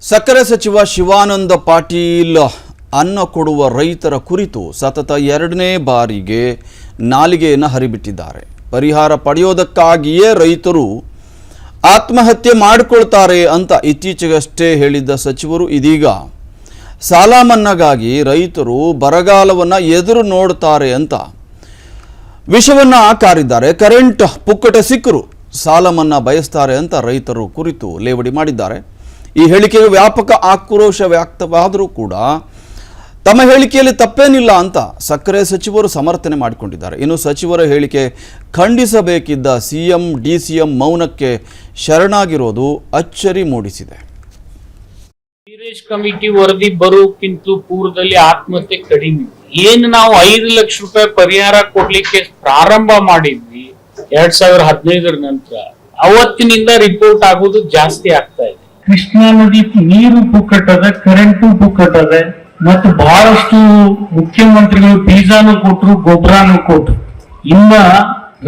ಸಕ್ಕರೆ ಸಚಿವ ಶಿವಾನಂದ ಪಾಟೀಲ್ ಅನ್ನ ಕೊಡುವ ರೈತರ ಕುರಿತು ಸತತ ಎರಡನೇ ಬಾರಿಗೆ ನಾಲಿಗೆಯನ್ನು ಹರಿಬಿಟ್ಟಿದ್ದಾರೆ. ಪರಿಹಾರ ಪಡೆಯೋದಕ್ಕಾಗಿಯೇ ರೈತರು ಆತ್ಮಹತ್ಯೆ ಮಾಡಿಕೊಳ್ತಾರೆ ಅಂತ ಇತ್ತೀಚೆಗಷ್ಟೇ ಹೇಳಿದ್ದ ಸಚಿವರು ಇದೀಗ ಸಾಲ ಮನ್ನಾಗಾಗಿ ರೈತರು ಬರಗಾಲವನ್ನು ಎದುರು ನೋಡ್ತಾರೆ ಅಂತ ವಿಷವನ್ನು ಕಾರಿದ್ದಾರೆ. ಕರೆಂಟ್ ಪುಕ್ಕಟೆ ಸಿಕ್ಕರು ಸಾಲ ಮನ್ನಾ ಬಯಸ್ತಾರೆ ಅಂತ ರೈತರು ಕುರಿತು ಲೇವಡಿ ಮಾಡಿದ್ದಾರೆ. ಈ ಹೇಳಿಕೆಗೆ ವ್ಯಾಪಕ ಆಕ್ರೋಶ ವ್ಯಕ್ತವಾದರೂ ಕೂಡ ತಮ್ಮ ಹೇಳಿಕೆಯಲ್ಲಿ ತಪ್ಪೇನಿಲ್ಲ ಅಂತ ಸಕ್ಕರೆ ಸಚಿವರು ಸಮರ್ಥನೆ ಮಾಡಿಕೊಂಡಿದ್ದಾರೆ. ಇನ್ನು ಸಚಿವರ ಹೇಳಿಕೆ ಖಂಡಿಸಬೇಕಿದ್ದ ಸಿಎಂ ಡಿಸಿಎಂ ಮೌನಕ್ಕೆ ಶರಣಾಗಿರೋದು ಅಚ್ಚರಿ ಮೂಡಿಸಿದೆ. ವೀರೇಶ್ ಕಮಿಟಿ ವರದಿ ಬರೋಕ್ಕಿಂತ ಪೂರ್ವದಲ್ಲಿ ಆತ್ಮಹತ್ಯೆ ಕಡಿಮೆ. ಏನು ನಾವು 5 ಲಕ್ಷ ರೂಪಾಯಿ ಪರಿಹಾರ ಕೊಡ್ಲಿಕ್ಕೆ ಪ್ರಾರಂಭ ಮಾಡಿದ್ವಿ 2015 ನಂತರ, ಅವತ್ತಿನಿಂದ ರಿಪೋರ್ಟ್ ಆಗೋದು ಜಾಸ್ತಿ ಆಗ್ತಾ ಇದೆ. ಕೃಷ್ಣಾ ನದಿ ನೀರು ಪುಕ್ಕಟ್ಟದ, ಕರೆಂಟು ಪುಕ್ಕಟ್ಟದ, ಮತ್ತು ಬಹಳಷ್ಟು ಮುಖ್ಯಮಂತ್ರಿಗಳು ಬೀಜಾನು ಕೊಟ್ರು, ಗೊಬ್ಬರನು ಕೊಟ್ರು. ಇನ್ನ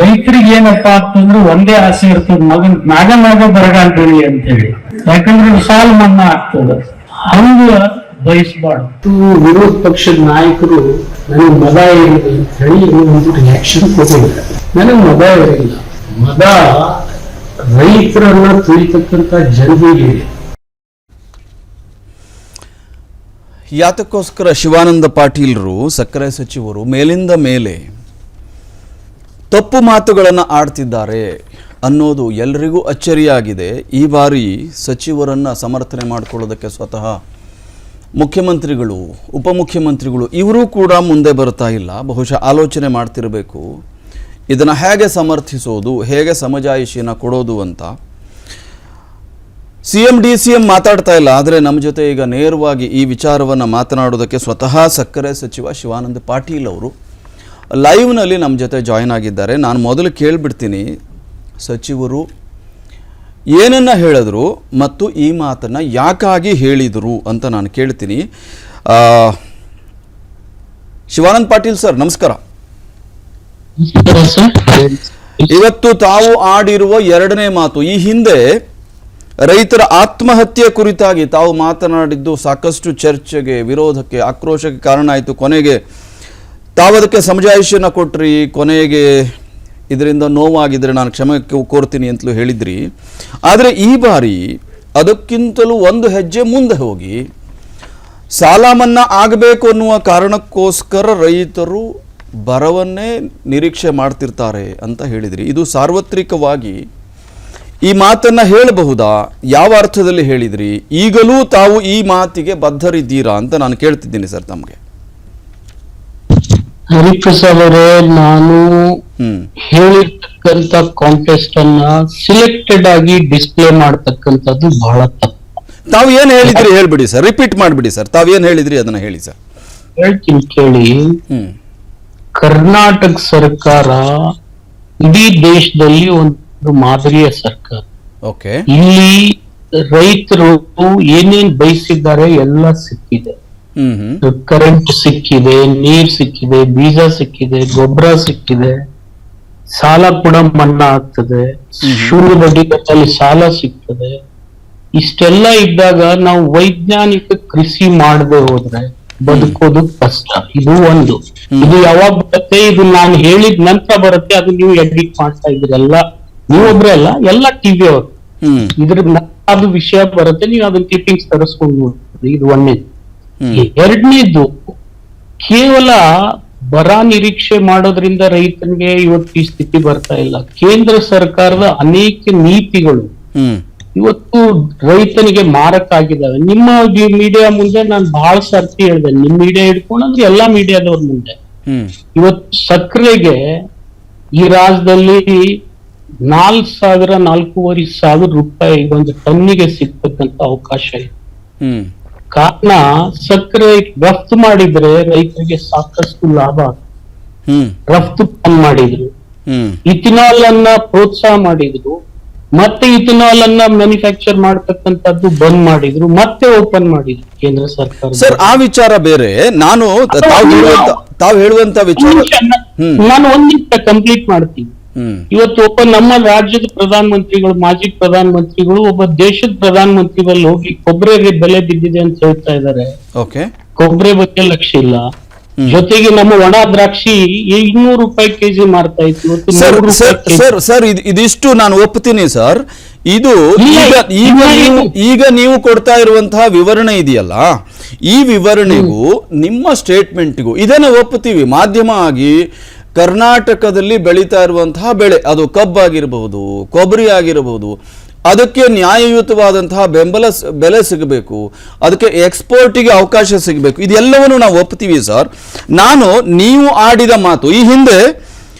ರೈತರಿಗೆ ಏನಪ್ಪಾ ಅಂತಂದ್ರೆ ಒಂದೇ ಆಸೆ ಇರ್ತದೆ, ಮ್ಯಾಗ ಬರಗಾಲ ಬೆಳಿ ಅಂತ ಹೇಳಿ. ಯಾಕಂದ್ರೆ ಸಾಲ ಮನ್ನಾ ಆಗ್ತದೆ, ಹಂಗ ಬಯಸಬಾರ್ದು. ವಿರೋಧ ಪಕ್ಷದ ನಾಯಕರು ನನಗೆ ಮದ ಇರಲಿ ಅಂತ ಹೇಳಿ ಒಂದು ರಿಯಾಕ್ಷನ್ ಕೊಟ್ಟಿದ್ದಾರೆ. ನನಗೆ ಮದ ಇರಲಿಲ್ಲ, ಮದ ರೈತರನ್ನ ತುಳಿತಕ್ಕಂತ ಜನರಿಗೆ. ಯಾತಕ್ಕೋಸ್ಕರ ಶಿವಾನಂದ ಪಾಟೀಲರು ಸಕ್ಕರೆ ಸಚಿವರು ಮೇಲಿಂದ ಮೇಲೆ ತಪ್ಪು ಮಾತುಗಳನ್ನು ಆಡ್ತಿದ್ದಾರೆ ಅನ್ನೋದು ಎಲ್ಲರಿಗೂ ಅಚ್ಚರಿಯಾಗಿದೆ. ಈ ಬಾರಿ ಸಚಿವರನ್ನು ಸಮರ್ಥನೆ ಮಾಡಿಕೊಳ್ಳೋದಕ್ಕೆ ಸ್ವತಃ ಮುಖ್ಯಮಂತ್ರಿಗಳು, ಉಪಮುಖ್ಯಮಂತ್ರಿಗಳು ಇವರೂ ಕೂಡ ಮುಂದೆ ಬರ್ತಾ ಇಲ್ಲ. ಬಹುಶಃ ಆಲೋಚನೆ ಮಾಡ್ತಿರಬೇಕು ಇದನ್ನು ಹೇಗೆ ಸಮರ್ಥಿಸೋದು, ಹೇಗೆ ಸಮಜಾಯಿಷಿಯನ್ನು ಕೊಡೋದು ಅಂತ. ಸಿಎಂ ಡಿಸಿಎಂ ಮಾತಾಡ್ತಾ ಇಲ್ಲ, ಆದರೆ ನಮ್ಮ ಜೊತೆ ಈಗ ನೇರವಾಗಿ ಈ ವಿಚಾರವನ್ನು ಮಾತನಾಡೋದಕ್ಕೆ ಸ್ವತಃ ಸಕ್ಕರೆ ಸಚಿವ ಶಿವಾನಂದ ಪಾಟೀಲ್ ಅವರು ಲೈವ್ನಲ್ಲಿ ನಮ್ಮ ಜೊತೆ ಜಾಯಿನ್ ಆಗಿದ್ದಾರೆ. ನಾನು ಮೊದಲು ಕೇಳಿಬಿಡ್ತೀನಿ, ಸಚಿವರು ಏನನ್ನು ಹೇಳಿದ್ರು ಮತ್ತು ಈ ಮಾತನ್ನು ಯಾಕಾಗಿ ಹೇಳಿದರು ಅಂತ ನಾನು ಕೇಳ್ತೀನಿ. ಶಿವಾನಂದ ಪಾಟೀಲ್ ಸರ್, ನಮಸ್ಕಾರ. ಇವತ್ತು ತಾವು ಆಡಿರುವ ಎರಡನೇ ಮಾತು. ಈ ಹಿಂದೆ ರೈತರ ಆತ್ಮಹತ್ಯೆ ಕುರಿತಾಗಿ ತಾವು ಮಾತನಾಡಿದ್ದು ಸಾಕಷ್ಟು ಚರ್ಚೆಗೆ, ವಿರೋಧಕ್ಕೆ, ಆಕ್ರೋಶಕ್ಕೆ ಕಾರಣ ಆಯಿತು. ಕೊನೆಗೆ ತಾವು ಅದಕ್ಕೆ ಸಮಜಾಯಿಷಿಯನ್ನು ಕೊಟ್ರಿ. ಕೊನೆಗೆ ಇದರಿಂದ ನೋವಾಗಿದ್ದರೆ ನಾನು ಕ್ಷಮೆ ಕೋರ್ತೀನಿ ಅಂತಲೂ ಹೇಳಿದ್ರಿ. ಆದರೆ ಈ ಬಾರಿ ಅದಕ್ಕಿಂತಲೂ ಒಂದು ಹೆಜ್ಜೆ ಮುಂದೆ ಹೋಗಿ ಸಾಲ ಮನ್ನಾ ಆಗಬೇಕು ಅನ್ನುವ ಕಾರಣಕ್ಕೋಸ್ಕರ ರೈತರು ಬರವನ್ನೇ ನಿರೀಕ್ಷೆ ಮಾಡ್ತಿರ್ತಾರೆ ಅಂತ ಹೇಳಿದ್ರಿ. ಇದು ಸಾರ್ವತ್ರಿಕವಾಗಿ ಈ ಮಾತನ್ನು ಹೇಳಬಹುದಾ? ಯಾವ ಅರ್ಥದಲ್ಲಿ ಹೇಳಿದ್ರಿ? ಈಗಲೂ ತಾವು ಈ ಮಾತಿಗೆ ಬದ್ಧರಿದ್ದೀರಾ ಅಂತ ನಾನು ಕೇಳ್ತಿದ್ದೀನಿ ಸರ್ ತಮಗೆ. ಹರಿಪ್ರಸಾದ್ ಅವರೇ, ನಾನು ಹೇಳಿರ್ತಕ್ಕಂಥ ಕಾಂಟೆಸ್ಟ್ ಅನ್ನ ಸಿಲೆಕ್ಟೆಡ್ ಆಗಿ ಡಿಸ್ಪ್ಲೇ ಮಾಡ್ತಕ್ಕಂಥದ್ದು ಬಹಳ ತಪ್ಪು. ತಾವು ಏನ್ ಹೇಳಿದ್ರಿ ಹೇಳ್ಬಿಡಿ ಸರ್, ರಿಪೀಟ್ ಮಾಡ್ಬಿಡಿ ಸರ್. ತಾವು ಏನ್ ಹೇಳಿದ್ರಿ ಅದನ್ನ ಹೇಳಿ ಸರ್. ಹೇಳ್ತೀನಿ ಕೇಳಿ. ಕರ್ನಾಟಕ ಸರ್ಕಾರ ಇಡೀ ದೇಶದಲ್ಲಿ ಒಂದು ಮಾದರಿಯ ಸರ್ಕಾರ. ಓಕೆ, ಇಲ್ಲಿ ರೈತರು ಏನೇನ್ ಬಯಸಿದ್ದಾರೆ ಎಲ್ಲ ಸಿಕ್ಕಿದೆ. ಕರೆಂಟ್ ಸಿಕ್ಕಿದೆ, ನೀರ್ ಸಿಕ್ಕಿದೆ, ಬೀಜ ಸಿಕ್ಕಿದೆ, ಗೊಬ್ಬರ ಸಿಕ್ಕಿದೆ, ಸಾಲ ಕೂಡ ಮನ್ನಾ ಆಗ್ತದೆ, ಶೂನ್ಯ ಬಡ್ಡಿ ದರದಲ್ಲಿ ಸಾಲ ಸಿಗ್ತದೆ. ಇಷ್ಟೆಲ್ಲ ಇದ್ದಾಗ ನಾವು ವೈಜ್ಞಾನಿಕ ಕೃಷಿ ಮಾಡದೆ ಹೋದ್ರೆ ಬದುಕೋದು ಕಷ್ಟ. ಇದು ಒಂದು. ಇದು ಯಾವಾಗ ಬರುತ್ತೆ? ಇದು ನಾನು ಹೇಳಿದ ನಂತರ ಬರುತ್ತೆ. ಅದು ನೀವು ಎಡಿಟ್ ಮಾಡ್ತಾ ಇದ್ರಲ್ಲ, ನೀವೊಬ್ರೆ ಅಲ್ಲ, ಎಲ್ಲ ಟಿವಿ ಅವರು. ಇದ್ರ ಅದು ವಿಷಯ ಬರುತ್ತೆ, ನೀವು ಅದನ್ನ ಕ್ಲಿಪ್ಪಿಂಗ್ಸ್ ತರಿಸ್ಕೊಂಡು ನೋಡ್ತೀರಿ. ಇದು ಒಂದೇದು. ಎರಡನೇದು, ಕೇವಲ ಬರ ನಿರೀಕ್ಷೆ ಮಾಡೋದ್ರಿಂದ ರೈತನಿಗೆ ಇವತ್ತು ಈ ಸ್ಥಿತಿ ಬರ್ತಾ ಇಲ್ಲ. ಕೇಂದ್ರ ಸರ್ಕಾರದ ಅನೇಕ ನೀತಿಗಳು ಇವತ್ತು ರೈತನಿಗೆ ಮಾರಕ ಆಗಿದ್ದಾವೆ. ನಿಮ್ಮ ಮೀಡಿಯಾ ಮುಂದೆ ನಾನು ಬಹಳ ಸರ್ತಿ ಹೇಳಿದೆ, ನಿಮ್ ಮೀಡಿಯಾ ಹಿಡ್ಕೊಂಡ್ರೆ ಎಲ್ಲಾ ಮೀಡಿಯಾದವ್ರ ಮುಂದೆ, ಇವತ್ತು ಸಕ್ಕರೆಗೆ ಈ ರಾಜ್ಯದಲ್ಲಿ 4,000-4,500 ರೂಪಾಯಿ ಒಂದು ಟನ್ನಿಗೆ ಸಿಗ್ತಕ್ಕಂತ ಅವಕಾಶ ಇದೆ. ಕಾರಣ ಸಕ್ಕರೆ ರಫ್ತು ಮಾಡಿದ್ರೆ ರೈತರಿಗೆ ಸಾಕಷ್ಟು ಲಾಭ. ರಫ್ತು ಕಮ್ಮಿ ಮಾಡಿದ್ರು, ಇಥಿನಾಲ್ ಅನ್ನ ಪ್ರೋತ್ಸಾಹ ಮಾಡಿದ್ರು, ಮತ್ತೆ ಇಥಿನಾಲ್ ಅನ್ನ ಮ್ಯಾನುಫ್ಯಾಕ್ಚರ್ ಮಾಡ್ತಕ್ಕಂಥದ್ದು ಬಂದ್ ಮಾಡಿದ್ರು, ಮತ್ತೆ ಓಪನ್ ಮಾಡಿದ್ರು ಕೇಂದ್ರ ಸರ್ಕಾರ. ಸರ್, ಆ ವಿಚಾರ ಬೇರೆ. ನಾನು ತಾವು ಹೇಳುವಂತ ವಿಚಾರ ನಾನು ಒಂದ್ ನಿಮಿಷ ಕಂಪ್ಲೀಟ್ ಮಾಡ್ತೀನಿ. ಇವತ್ತು ಒಬ್ಬ ನಮ್ಮ ರಾಜ್ಯದ ಪ್ರಧಾನ ಮಂತ್ರಿಗಳು, ಮಾಜಿ ಪ್ರಧಾನ ಮಂತ್ರಿಗಳು, ಒಬ್ಬ ದೇಶದ ಪ್ರಧಾನ ಮಂತ್ರಿಗಳು ಹೋಗಿ ಕೊಬ್ಬರಿ ಬೆಲೆ ಬಿದ್ದಿದೆ ಅಂತ ಹೇಳ್ತಾ ಇದ್ದಾರೆ. ಕೊಬ್ಬರಿ ಬಗ್ಗೆ ಲಕ್ಷ್ಯ ಇಲ್ಲ. ಜೊತೆಗೆ ನಮ್ಮ ಒಣ ದ್ರಾಕ್ಷಿ 200 ರೂಪಾಯಿ ಕೆಜಿ ಮಾರ್ತಾ ಇತ್ತು. ಸರ್ ಇದಿಷ್ಟು ನಾನು ಒಪ್ತೀನಿ ಸರ್. ಇದು ಈಗ ನೀವು ಕೊಡ್ತಾ ಇರುವಂತಹ ವಿವರಣೆ ಇದೆಯಲ್ಲ, ಈ ವಿವರಣೆಗೂ ನಿಮ್ಮ ಸ್ಟೇಟ್ಮೆಂಟ್ಗೂ ಇದನ್ನ ಒಪ್ಪುತ್ತೀವಿ. ಮಾಧ್ಯಮ ಆಗಿ ಕರ್ನಾಟಕದಲ್ಲಿ ಬೆಳೀತಾ ಇರುವಂತಹ ಬೆಳೆ, ಅದು ಕಬ್ಬಾಗಿರಬಹುದು, ಕೊಬ್ಬರಿ ಆಗಿರಬಹುದು, ಅದಕ್ಕೆ ನ್ಯಾಯಯುತವಾದಂತಹ ಬೆಲೆ ಸಿಗಬೇಕು, ಅದಕ್ಕೆ ಎಕ್ಸ್ಪೋರ್ಟಿಗೆ ಅವಕಾಶ ಸಿಗಬೇಕು, ಇದೆಲ್ಲವನ್ನು ನಾವು ಒಪ್ತೀವಿ ಸರ್. ನೀವು ಆಡಿದ ಮಾತು ಈ ಹಿಂದೆ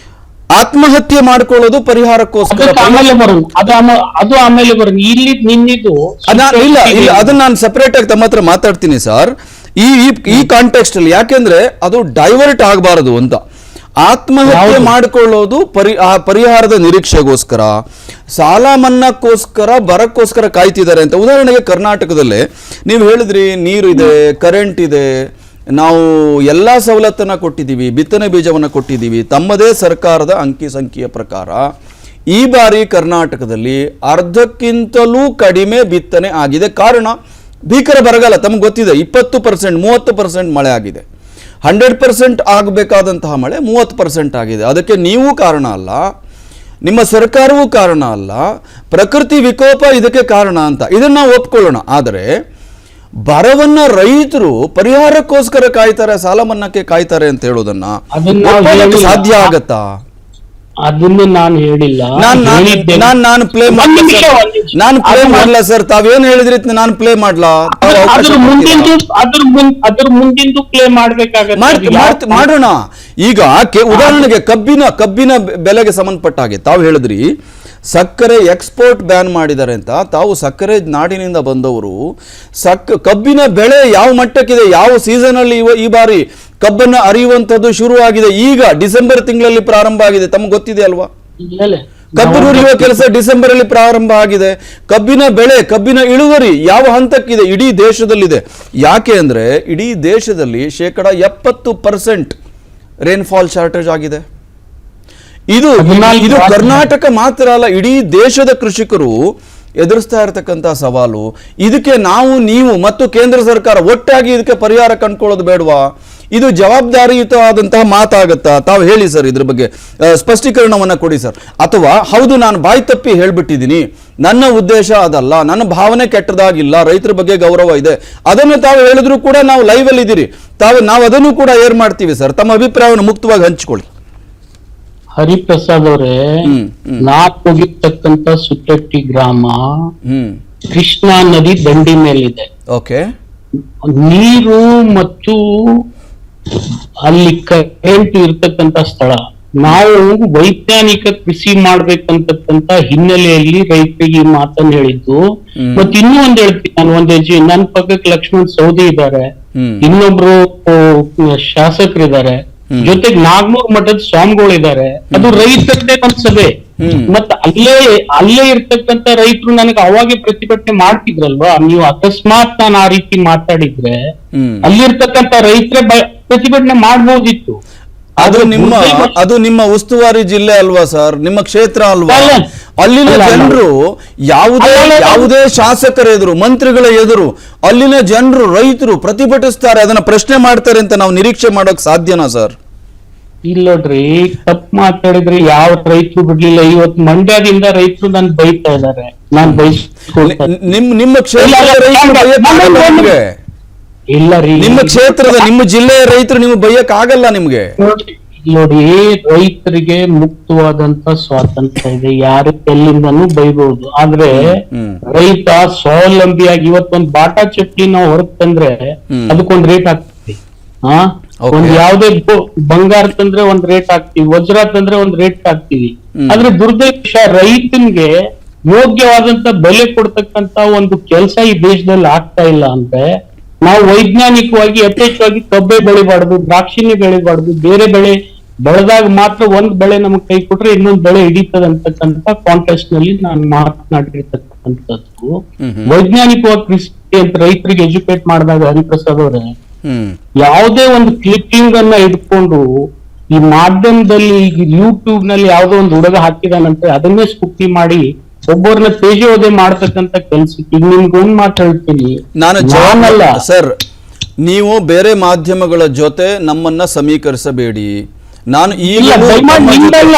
ಆತ್ಮಹತ್ಯೆ ಮಾಡ್ಕೊಳ್ಳೋದು ಪರಿಹಾರಕ್ಕೋಸ್ಕರ, ಅದನ್ನ ನಾನು ಸಪರೇಟ್ ಆಗಿ ತಮ್ಮ ಹತ್ರ ಮಾತಾಡ್ತೀನಿ ಸರ್ ಈ ಕಾಂಟೆಕ್ಸ್ಟ್ ಅಲ್ಲಿ. ಯಾಕೆಂದ್ರೆ ಅದು ಡೈವರ್ಟ್ ಆಗಬಾರದು ಅಂತ. ಆತ್ಮಹತ್ಯೆ ಮಾಡಿಕೊಳ್ಳೋದು ಪರಿಹಾರದ ನಿರೀಕ್ಷೆಗೋಸ್ಕರ, ಸಾಲ ಮನ್ನಾಕ್ಕೋಸ್ಕರ, ಬರಕ್ಕೋಸ್ಕರ ಕಾಯ್ತಿದ್ದಾರೆ ಅಂತ. ಉದಾಹರಣೆಗೆ ಕರ್ನಾಟಕದಲ್ಲೇ ನೀವು ಹೇಳಿದ್ರಿ, ನೀರು ಇದೆ, ಕರೆಂಟ್ ಇದೆ, ನಾವು ಎಲ್ಲ ಸವಲತ್ತನ್ನ ಕೊಟ್ಟಿದ್ದೀವಿ, ಬಿತ್ತನೆ ಬೀಜವನ್ನು ಕೊಟ್ಟಿದ್ದೀವಿ. ತಮ್ಮದೇ ಸರ್ಕಾರದ ಅಂಕಿ ಸಂಖ್ಯೆಯ ಪ್ರಕಾರ ಈ ಬಾರಿ ಕರ್ನಾಟಕದಲ್ಲಿ ಅರ್ಧಕ್ಕಿಂತಲೂ ಕಡಿಮೆ ಬಿತ್ತನೆ ಆಗಿದೆ. ಕಾರಣ ಭೀಕರ ಬರಗಾಲ. ತಮ್ಗೆ ಗೊತ್ತಿದೆ, 20%, 30% ಮಳೆ ಆಗಿದೆ. 100% ಆಗಬೇಕಾದಂತಹ ಮಳೆ 30% ಆಗಿದೆ. ಅದಕ್ಕೆ ನೀವು ಕಾರಣ ಅಲ್ಲ, ನಿಮ್ಮ ಸರ್ಕಾರವೂ ಕಾರಣ ಅಲ್ಲ, ಪ್ರಕೃತಿ ವಿಕೋಪ ಇದಕ್ಕೆ ಕಾರಣ ಅಂತ ಇದನ್ನ ನಾವು ಒಪ್ಕೊಳ್ಳೋಣ. ಆದರೆ ಬರವನ್ನ ರೈತರು ಪರಿಹಾರಕ್ಕೋಸ್ಕರ ಕಾಯ್ತಾರೆ, ಸಾಲ ಮನ್ನಾಕ್ಕೆ ಕಾಯ್ತಾರೆ ಅಂತ ಹೇಳೋದನ್ನ ಸಾಧ್ಯ ಆಗತ್ತಾ? ಅದನ್ನು ನಾನು ಹೇಳಿಲ್ಲ. ನಾನು ಪ್ಲೇ ಮಾಡ್ಲಾ ಸರ್? ತಾವೇನ್ ಹೇಳಿದ್ರಿ ನಾನು ಪ್ಲೇ ಮಾಡ್ಲಾ? ಅದ್ರ ಮುಂದಿಂದು ಪ್ಲೇ ಮಾಡ್ಬೇಕಾಗತ್ತೆ. ಮಾಡೋಣ. ಈಗ ಉದಾಹರಣೆಗೆ ಕಬ್ಬಿನ ಬೆಲೆಗೆ ಸಂಬಂಧಪಟ್ಟ ಹಾಗೆ ತಾವು ಹೇಳಿದ್ರಿ ಸಕ್ಕರೆ ಎಕ್ಸ್ಪೋರ್ಟ್ ಬ್ಯಾನ್ ಮಾಡಿದ್ದಾರೆ ಅಂತ. ತಾವು ಸಕ್ಕರೆ ನಾಡಿನಿಂದ ಬಂದವರು, ಕಬ್ಬಿನ ಬೆಳೆ ಯಾವ ಮಟ್ಟಕ್ಕಿದೆ, ಯಾವ ಸೀಸನ್ ಅಲ್ಲಿ ಈ ಬಾರಿ ಕಬ್ಬನ್ನ ಅರಿಯುವಂತದ್ದು ಶುರುವಾಗಿದೆ. ಈಗ ಡಿಸೆಂಬರ್ ತಿಂಗಳಲ್ಲಿ ಪ್ರಾರಂಭ ಆಗಿದೆ, ತಮ್ಗೆ ಗೊತ್ತಿದೆ ಅಲ್ವಾ? ಕಬ್ಬು ನುರಿಯುವ ಕೆಲಸ ಡಿಸೆಂಬರ್ ಅಲ್ಲಿ ಪ್ರಾರಂಭ ಆಗಿದೆ. ಕಬ್ಬಿನ ಬೆಳೆ, ಕಬ್ಬಿನ ಇಳುವರಿ ಯಾವ ಹಂತಕ್ಕಿದೆ? ಇಡೀ ದೇಶದಲ್ಲಿದೆ. ಯಾಕೆ ಅಂದ್ರೆ ಇಡೀ ದೇಶದಲ್ಲಿ 70% ರೇನ್ಫಾಲ್ ಶಾರ್ಟೇಜ್ ಆಗಿದೆ. ಇದು ಕರ್ನಾಟಕ ಮಾತ್ರ ಅಲ್ಲ, ಇಡೀ ದೇಶದ ಕೃಷಿಕರು ಎದುರಿಸ್ತಾ ಇರತಕ್ಕಂತ ಸವಾಲು. ಇದಕ್ಕೆ ನೀವು ಮತ್ತು ಕೇಂದ್ರ ಸರ್ಕಾರ ಒಟ್ಟಾಗಿ ಇದಕ್ಕೆ ಪರಿಹಾರ ಕಂಡುಕೊಳ್ಳೋದು ಬೇಡವಾ? ಇದು ಜವಾಬ್ದಾರಿಯುತವಾದಂತಹ ಮಾತಾಗತ್ತಾ? ತಾವು ಹೇಳಿ ಸರ್, ಇದ್ರ ಬಗ್ಗೆ ಸ್ಪಷ್ಟೀಕರಣವನ್ನ ಕೊಡಿ ಸರ್. ಅಥವಾ ಹೌದು, ನಾನು ಬಾಯಿ ತಪ್ಪಿ ಹೇಳ್ಬಿಟ್ಟಿದ್ದೀನಿ, ನನ್ನ ಉದ್ದೇಶ ಅದಲ್ಲ, ನನ್ನ ಭಾವನೆ ಕೆಟ್ಟದಾಗಿಲ್ಲ, ರೈತರ ಬಗ್ಗೆ ಗೌರವ ಇದೆ, ಅದನ್ನು ತಾವು ಹೇಳಿದ್ರು ಕೂಡ ನಾವು ಲೈವ್ ಅಲ್ಲಿ ಇದ್ದೀರಿ, ನಾವು ಅದನ್ನು ಕೂಡ ಏರ್ ಮಾಡ್ತೀವಿ ಸರ್. ತಮ್ಮ ಅಭಿಪ್ರಾಯವನ್ನು ಮುಕ್ತವಾಗಿ ಹಂಚಿಕೊಳ್ಳಿ. ಹರಿಪ್ರಸಾದ್ ಅವರೇ, ನಾವು ಹೋಗಿರ್ತಕ್ಕಂತ ಸುಟ್ಟಟ್ಟಿ ಗ್ರಾಮ ಕೃಷ್ಣಾ ನದಿ ದಂಡಿ ಮೇಲಿದೆ. ನೀರು ಮತ್ತು ಅಲ್ಲಿ ಕರೆಂಟ್ ಇರ್ತಕ್ಕಂತ ಸ್ಥಳ. ನಾವು ವೈಜ್ಞಾನಿಕ ಕೃಷಿ ಮಾಡ್ಬೇಕಂತಕ್ಕಂತ ಹಿನ್ನೆಲೆಯಲ್ಲಿ ರೈತರಿಗೆ ಈ ಮಾತನ್ನು ಹೇಳಿದ್ದು. ಮತ್ತೆ ಇನ್ನೂ ಒಂದ್ ಹೇಳ್ತೀನಿ ನಾನು, ನನ್ನ ಪಕ್ಕಕ್ಕೆ ಲಕ್ಷ್ಮಣ್ ಸವದಿ ಇದ್ದಾರೆ, ಇನ್ನೊಬ್ರು ಶಾಸಕರಿದ್ದಾರೆ, ಜೊತೆಗೆ ನಾಗನೂರ್ ಮಠದ ಸ್ವಾಮಿಗಳಿದ್ದಾರೆ. ಅದು ರೈತರದೇ ಒಂದ್ ಸಭೆ. ಮತ್ತ ಅಲ್ಲೇ ಇರ್ತಕ್ಕಂತ ರೈತರು ನನಗೆ ಅವಾಗೆ ಪ್ರತಿಭಟನೆ ಮಾಡ್ತಿದ್ರಲ್ವಾ? ನೀವು ಅಕಸ್ಮಾತ್ ನಾನು ಆ ರೀತಿ ಮಾತಾಡಿದ್ರೆ ಅಲ್ಲಿರ್ತಕ್ಕಂತ ರೈತರೇ ಪ್ರತಿಭಟನೆ ಮಾಡ್ಬೋದಿತ್ತು. ಅದು ನಿಮ್ಮ ಉಸ್ತುವಾರಿ ಜಿಲ್ಲೆ ಅಲ್ವಾ ಸರ್? ನಿಮ್ಮ ಕ್ಷೇತ್ರ ಅಲ್ವಾ? ಅಲ್ಲಿನ ಜನರು ಯಾವುದೇ ಶಾಸಕರ ಎದುರು, ಮಂತ್ರಿಗಳ ಎದುರು ಅಲ್ಲಿನ ಜನರು, ರೈತರು ಪ್ರತಿಭಟಿಸ್ತಾರೆ, ಅದನ್ನ ಪ್ರಶ್ನೆ ಮಾಡ್ತಾರೆ ಅಂತ ನಾವು ನಿರೀಕ್ಷೆ ಮಾಡೋಕ್ ಸಾಧ್ಯನಾ ಸರ್? ಇಲ್ಲೋಡ್ರಿ, ತಪ್ಪು ಮಾತಾಡಿದ್ರೆ ಯಾವ ರೈತರು ಬಿಡ್ಲಿಲ್ಲ. ಇವತ್ತು ಮಂಡ್ಯದಿಂದ ರೈತರು ನನ್ ಬೈತಾ ಇದಾರೆ. ನಾನ್ ನಿಮ್ಮ ಕ್ಷೇತ್ರದ ರೈತರು ಇಲ್ಲ ರೀ, ನಿಮ್ಮ ಕ್ಷೇತ್ರದ, ನಿಮ್ಮ ಜಿಲ್ಲೆಯ ರೈತರು ನಿಮ್ಗೆ ಬೈಯಕ್ ಆಗಲ್ಲ. ನಿಮ್ಗೆ ನೋಡಿ, ರೈತರಿಗೆ ಮುಕ್ತವಾದಂತ ಸ್ವಾತಂತ್ರ್ಯ ಇದೆ, ಯಾರು ಎಲ್ಲಿಂದನೂ ಬೈಬಹುದು. ಆದ್ರೆ ರೈತ ಸ್ವಾವಲಂಬಿಯಾಗಿ ಇವತ್ತೊಂದ್ ಬಾಟಾ ಚಟ್ನಿ ನಾವು ಹೊರಗ್ ತಂದ್ರೆ ಅದಕ್ಕೊಂದ್ ರೇಟ್ ಹಾಕ್ತೀವಿ. ಒಂದ್ ಯಾವ್ದೇ ಬಂಗಾರ ತಂದ್ರೆ ಒಂದ್ ರೇಟ್ ಹಾಕ್ತಿವಿ, ವಜ್ರ ತಂದ್ರೆ ಒಂದ್ ರೇಟ್ ಹಾಕ್ತಿವಿ. ಆದ್ರೆ ದುರ್ದೈಶ ರೈತನ್ಗೆ ಯೋಗ್ಯವಾದಂತ ಬೆಲೆ ಕೊಡ್ತಕ್ಕಂತ ಒಂದು ಕೆಲಸ ಈ ದೇಶದಲ್ಲಿ ಆಗ್ತಾ ಇಲ್ಲ. ಅಂದ್ರೆ ನಾವು ವೈಜ್ಞಾನಿಕವಾಗಿ ಯಥೇಚ್ಛವಾಗಿ ಕಬ್ಬೆ ಬೆಳಿಬಾರ್ದು, ದ್ರಾಕ್ಷಿನೇ ಬೆಳಿಬಾರ್ದು, ಬೇರೆ ಬೆಳೆ ಬೆಳೆದಾಗ ಮಾತ್ರ ಒಂದ್ ಬೆಳೆ ನಮಗ್ ಕೈ ಕೊಟ್ರೆ ಇನ್ನೊಂದ್ ಬೆಳೆ ಹಿಡಿತದ ಅಂತಕ್ಕಂತ ಕಾಂಟೆಸ್ಟ್ ನಲ್ಲಿ ನಾನು ಮಾತನಾಡಿರ್ತಕ್ಕಂಥದ್ದು. ವೈಜ್ಞಾನಿಕವಾಗಿ ಕೃಷಿ ಅಂತ ರೈತರಿಗೆ ಎಜುಕೇಟ್ ಮಾಡಿದಾಗ ಹರಿಪ್ರಸಾದ್ ಅವರೇ, ಯಾವುದೇ ಒಂದು ಕ್ಲಿಪ್ಪಿಂಗ್ ಅನ್ನ ಇಟ್ಕೊಂಡು ಈ ಮಾಧ್ಯಮದಲ್ಲಿ ಈಗ ಯೂಟ್ಯೂಬ್ ನಲ್ಲಿ ಯಾವ್ದೋ ಒಂದು ಹುಡುಗ ಹಾಕಿದಾನಂತೆ ಅದನ್ನೇ ಸ್ಫೂರ್ತಿ ಮಾಡಿ ಒಬ್ಬರನ್ನ ತೇಜೋವಧೆ ಮಾಡ್ತಕ್ಕಂತ ಕೆಲ್ಸಕ್ಕೆ ಈಗ ನಿಮ್ಗೊಂದ್ ಮಾತು ಹೇಳ್ತೀನಿ, ನಾನಲ್ಲ ಸರ್, ನೀವು ಬೇರೆ ಮಾಧ್ಯಮಗಳ ಜೊತೆ ನಮ್ಮನ್ನ ಸಮೀಕರಿಸಬೇಡಿ. ನಾನು ಈಗ ನಿಮ್ದಲ್ಲ,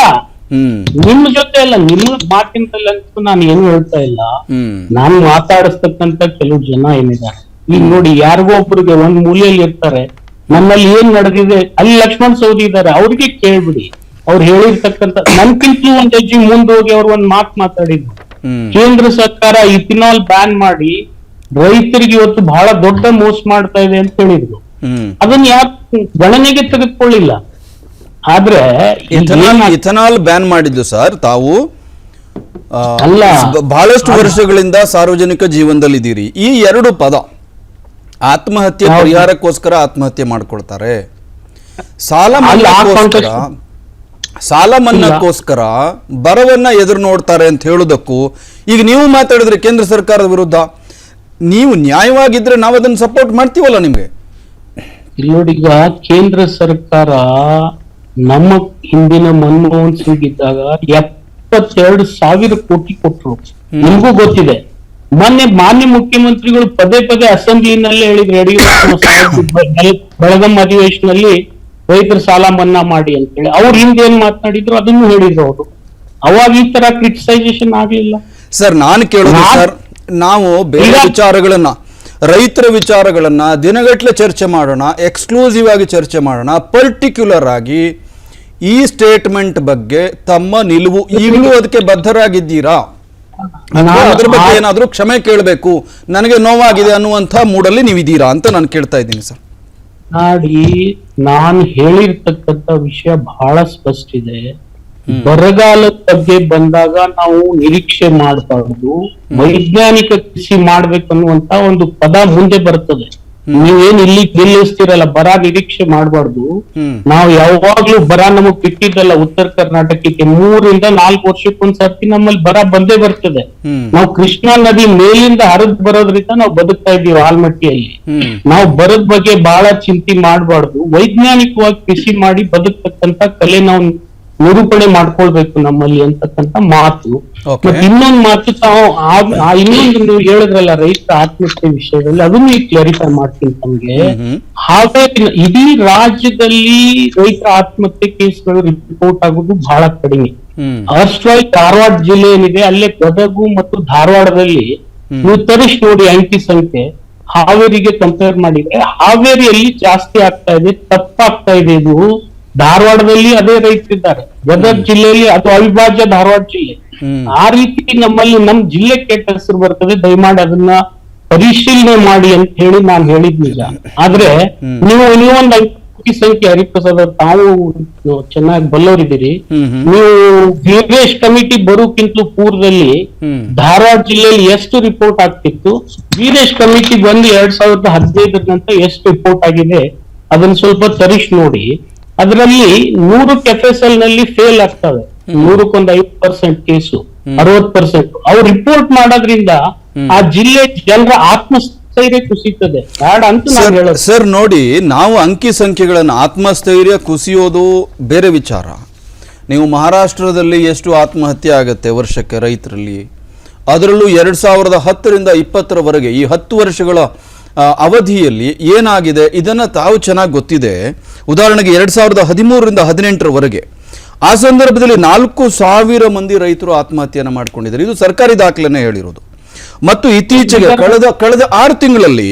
ನಿಮ್ಮ ಜೊತೆ ಅಲ್ಲ, ನಿಮ್ಮ ಮಾಧ್ಯಮದಲ್ಲಿ ಅಂತೂ ನಾನು ಏನು ಹೇಳ್ತಾ ಇಲ್ಲ. ನಾನು ಮಾತಾಡಿಸ್ತಕ್ಕಂತ ಕೆಲವು ಜನ ಏನಿದ್ದಾರೆ, ಈಗ ನೋಡಿ ಯಾರಿಗೋ ಒಬ್ರಿಗೆ ಒಂದ್ ಮೂಲೆಯಲ್ಲಿ ಇರ್ತಾರೆ, ನಮ್ಮಲ್ಲಿ ಏನ್ ನಡೆದಿದೆ ಅಲ್ಲಿ ಲಕ್ಷ್ಮಣ್ ಸವದಿ ಇದ್ದಾರೆ, ಅವ್ರಿಗೆ ಕೇಳ್ಬಿಡಿ. ಅವ್ರು ಹೇಳಿರ್ತಕ್ಕಂಥ ನನ್ಕಿಂತಲೂ ಒಂದ್ ಹೆಜ್ಜೆ ಮುಂದೆ ಹೋಗಿ ಅವ್ರು ಒಂದ್ ಮಾತಾಡಿದ್ರು. ಕೇಂದ್ರ ಸರ್ಕಾರ ಇಥಿನಾಲ್ ಬ್ಯಾನ್ ಮಾಡಿ ರೈತರಿಗೆ ಇವತ್ತು ಬಹಳ ದೊಡ್ಡ ಮೋಸ ಮಾಡ್ತಾ ಇದೆ ಅಂತ ಹೇಳಿದ್ರು. ಅದನ್ನ ಯಾಕೆ ಗಣನೆಗೆ ತೆಗೆದುಕೊಳ್ಳಿಲ್ಲ? ಆದ್ರೆ ಇಥನಾಲ್ ಬ್ಯಾನ್ ಮಾಡಿದ್ದು ಸರ್ ತಾವು ಅಲ್ಲ, ಬಹಳಷ್ಟು ವರ್ಷಗಳಿಂದ ಸಾರ್ವಜನಿಕ ಜೀವನದಲ್ಲಿದ್ದೀರಿ. ಈ ಎರಡು ಪದ ಆತ್ಮಹತ್ಯೆ ಪರಿಹಾರಕ್ಕೋಸ್ಕರ ಆತ್ಮಹತ್ಯೆ ಮಾಡ್ಕೊಳ್ತಾರೆ, ಸಾಲ ಮನ್ನಾಕ್ಕೋಸ್ಕರ ಬರವನ್ನ ಎದುರು ನೋಡ್ತಾರೆ ಅಂತ ಹೇಳುವುದಕ್ಕೂ ಈಗ ನೀವು ಮಾತಾಡಿದ್ರೆ ಕೇಂದ್ರ ಸರ್ಕಾರದ ವಿರುದ್ಧ, ನೀವು ನ್ಯಾಯವಾಗಿದ್ರೆ ನಾವು ಅದನ್ನ ಸಪೋರ್ಟ್ ಮಾಡ್ತೀವಲ್ಲ ನಿಮ್ಗೆ. ನೋಡಿ, ಈಗ ಕೇಂದ್ರ ಸರ್ಕಾರ ನಮ್ಮ ಹಿಂದಿನ ಮನಮೋಹನ್ ಸಿಂಗ್ ಇದ್ದಾಗ 72,000 ಕೋಟಿ ಕೊಟ್ಟರು. ನಿಮಗೂ ಗೊತ್ತಿದೆ. ಮಾನ್ಯ ಮುಖ್ಯಮಂತ್ರಿಗಳು ಪದೇ ಪದೇ ಅಸೆಂಬ್ಲಿನಲ್ಲೇ ಹೇಳಿದ್ರು, ಯಡಿಯೂರಪ್ಪ ಬೆಳಗಾಂ ಅಧಿವೇಶನದಲ್ಲಿ ರೈತರ ಸಾಲ ಮನ್ನಾ ಮಾಡಿ ಅಂತ ಹೇಳಿ. ಅವ್ರು ಹಿಂದೆ ಏನ್ ಮಾತನಾಡಿದ್ರು ಅದನ್ನು ಹೇಳಿದ್ರು ಅವರು. ಅವಾಗ ಈ ತರ ಕ್ರಿಟಿಸೈಸೇಷನ್ ಆಗ್ಲಿಲ್ಲ. ಸರ್ ನಾನು ಕೇಳೋದು ಸರ್, ನಾವು ಬೇರೆ ವಿಚಾರಗಳನ್ನ, ರೈತರ ವಿಚಾರಗಳನ್ನ ದಿನಗಟ್ಟಲೆ ಚರ್ಚೆ ಮಾಡೋಣ, ಎಕ್ಸ್ಕ್ಲೂಸಿವ್ ಆಗಿ ಚರ್ಚೆ ಮಾಡೋಣ. ಪರ್ಟಿಕ್ಯುಲರ್ ಆಗಿ ಈ ಸ್ಟೇಟ್ಮೆಂಟ್ ಬಗ್ಗೆ ತಮ್ಮ ನಿಲುವು ಈಗಲೂ ಅದಕ್ಕೆ ಬದ್ಧರಾಗಿದ್ದೀರಾ? ಅದ್ರ ಬಗ್ಗೆ ಏನಾದ್ರೂ ಕ್ಷಮೆ ಕೇಳಬೇಕು, ನನಗೆ ನೋವಾಗಿದೆ ಅನ್ನುವಂಥ ಮೂಡಲ್ಲಿ ನೀವಿದ್ದೀರಾ ಅಂತ ನಾನು ಕೇಳ್ತಾ ಇದ್ದೀನಿ ಸರ್. ನೋಡಿ, ನಾನು ಹೇಳಿರ್ತಕ್ಕಂಥ ವಿಷಯ ಬಹಳ ಸ್ಪಷ್ಟ ಇದೆ. ಬರಗಾಲದ ಬಗ್ಗೆ ಬಂದಾಗ ನಾವು ನಿರೀಕ್ಷೆ ಮಾಡಬಾರ್ದು, ವೈಜ್ಞಾನಿಕ ಕೃಷಿ ಮಾಡ್ಬೇಕನ್ನುವಂತ ಒಂದು ಪದ ಮುಂದೆ ಬರ್ತದೆ. ನೀವೇನ್ ಇಲ್ಲಿ ನಿಲ್ಲಿಸ್ತಿರಲ್ಲ, ಬರ ನಿರೀಕ್ಷೆ ಮಾಡಬಾರ್ದು. ನಾವು ಯಾವಾಗ್ಲೂ ಬರ ನಮಗ್ ಬಿಟ್ಟಿದ್ದಲ್ಲ. ಉತ್ತರ ಕರ್ನಾಟಕಕ್ಕೆ 3 ಇಂದ 4 ವರ್ಷಕ್ಕೊಂದ್ಸರ್ತಿ ನಮ್ಮಲ್ಲಿ ಬರ ಬಂದೇ ಬರ್ತದೆ. ನಾವು ಕೃಷ್ಣಾ ನದಿ ಮೇಲಿಂದ ಹರಿದು ಬರೋದ್ರಿಂದ ನಾವು ಬದುಕ್ತಾ ಇದ್ದೀವಿ ಆಲ್ಮಟ್ಟಿಯಲ್ಲಿ. ನಾವು ಬರದ ಬಗ್ಗೆ ಬಹಳ ಚಿಂತೆ ಮಾಡಬಾರ್ದು. ವೈಜ್ಞಾನಿಕವಾಗಿ ಕೃಷಿ ಮಾಡಿ ಬದುಕ್ತಕ್ಕಂತ ಕಲೆ ನಾವು ನಿರೂಪಣೆ ಮಾಡ್ಕೊಳ್ಬೇಕು ನಮ್ಮಲ್ಲಿ ಅಂತಕ್ಕಂಥ ಮಾತು. ಇನ್ನೊಂದು ಮಾತು ತಾವು ಇನ್ನೊಂದು ನೀವು ಹೇಳಿದ್ರಲ್ಲ ರೈತ ಆತ್ಮಹತ್ಯೆ ವಿಷಯದಲ್ಲಿ, ಅದನ್ನು ಕ್ಲಾರಿಫೈ ಮಾಡ್ತೀನಿ ತಮ್ಗೆ. ಹಾಗಾಗಿ ಇಡೀ ರಾಜ್ಯದಲ್ಲಿ ರೈತರ ಆತ್ಮಹತ್ಯೆ ಕೇಸ್ಗಳು ರಿಪೋರ್ಟ್ ಆಗೋದು ಬಹಳ ಕಡಿಮೆ. ಅಷ್ಟವಾಗಿ ಧಾರವಾಡ ಜಿಲ್ಲೆ ಏನಿದೆ, ಅಲ್ಲೇ ಗದಗು ಮತ್ತು ಧಾರವಾಡದಲ್ಲಿ ನೀವು ತರಿಸಿ ನೋಡಿ ಅಂಕಿ ಸಂಖ್ಯೆ. ಹಾವೇರಿಗೆ ಕಂಪೇರ್ ಮಾಡಿದ್ರೆ ಹಾವೇರಿಯಲ್ಲಿ ಜಾಸ್ತಿ ಆಗ್ತಾ ಇದೆ, ತಪ್ಪಾಗ್ತಾ ಇದೆ. ಇದು ಧಾರವಾಡದಲ್ಲಿ ಅದೇ ರೈತರಿದ್ದಾರೆ, ಗದಗ ಜಿಲ್ಲೆಯಲ್ಲಿ ಅದು ಅವಿಭಾಜ್ಯ ಧಾರವಾಡ ಜಿಲ್ಲೆ. ಆ ರೀತಿ ನಮ್ಮಲ್ಲಿ ನಮ್ ಜಿಲ್ಲೆ ಕೆಟ್ಟ ಹೆಸರು ಬರ್ತದೆ. ದಯಮಾಡಿ ಅದನ್ನ ಪರಿಶೀಲನೆ ಮಾಡಿ ಅಂತ ಹೇಳಿ ನಾನು ಹೇಳಿದ್ ನಿಜ. ಆದ್ರೆ ನೀವೊಂದು ಅಂಕಿ ಸಂಖ್ಯೆ ಹರಿಪ್ರಸಾದ್ ಅವ್ರು ತಾವು ಚೆನ್ನಾಗಿ ಬಲ್ಲವರಿದ್ದೀರಿ. ನೀವು ವೀರೇಶ್ ಕಮಿಟಿ ಬರೋಕ್ಕಿಂತ ಪೂರ್ವದಲ್ಲಿ ಧಾರವಾಡ ಜಿಲ್ಲೆಯಲ್ಲಿ ಎಷ್ಟು ರಿಪೋರ್ಟ್ ಆಗ್ತಿತ್ತು, ವೀರೇಶ್ ಕಮಿಟಿ ಬಂದು 2015 ನಂತರ ಎಷ್ಟು ರಿಪೋರ್ಟ್ ಆಗಿದೆ ಅದನ್ನ ಸ್ವಲ್ಪ ತರಿಸಿ ನೋಡಿ. ಅದರಲ್ಲಿ 100 FSL ನಲ್ಲಿ ಫೇಲ್ ಆಗ್ತವೆ, 100ಕ್ಕೆ 50% ಕೇಸು, 60%. ಅವ್ರು ರಿಪೋರ್ಟ್ ಮಾಡೋದ್ರಿಂದ ಆ ಜಿಲ್ಲೆ ಜನರ ಆತ್ಮಸ್ಥೈರ್ಯ ಕುಸಿತದೆ. ಬೇಡ ಅಂತ ನಾನು ಹೇಳೋದು ಸರ್. ನೋಡಿ, ನಾವು ಅಂಕಿ ಸಂಖ್ಯೆಗಳನ್ನು, ಆತ್ಮಸ್ಥೈರ್ಯ ಕುಸಿಯೋದು ಬೇರೆ ವಿಚಾರ. ನೀವು ಮಹಾರಾಷ್ಟ್ರದಲ್ಲಿ ಎಷ್ಟು ಆತ್ಮಹತ್ಯೆ ಆಗತ್ತೆ ವರ್ಷಕ್ಕೆ ರೈತರಲ್ಲಿ, ಅದರಲ್ಲೂ 2010ರಿಂದ 2020ರವರೆಗೆ ಈ 10 ವರ್ಷಗಳ ಅವಧಿಯಲ್ಲಿ ಏನಾಗಿದೆ ಇದನ್ನು ತಾವು ಚೆನ್ನಾಗಿ ಗೊತ್ತಿದೆ. ಉದಾಹರಣೆಗೆ 2013ರಿಂದ 2018ರವರೆಗೆ ಆ ಸಂದರ್ಭದಲ್ಲಿ 4,000 ಮಂದಿ ರೈತರು ಆತ್ಮಹತ್ಯೆಯನ್ನು ಮಾಡ್ಕೊಂಡಿದ್ದಾರೆ. ಇದು ಸರ್ಕಾರಿ ದಾಖಲೆನೇ ಹೇಳಿರೋದು. ಮತ್ತು ಇತ್ತೀಚೆಗೆ ಕಳೆದ 6 ತಿಂಗಳಲ್ಲಿ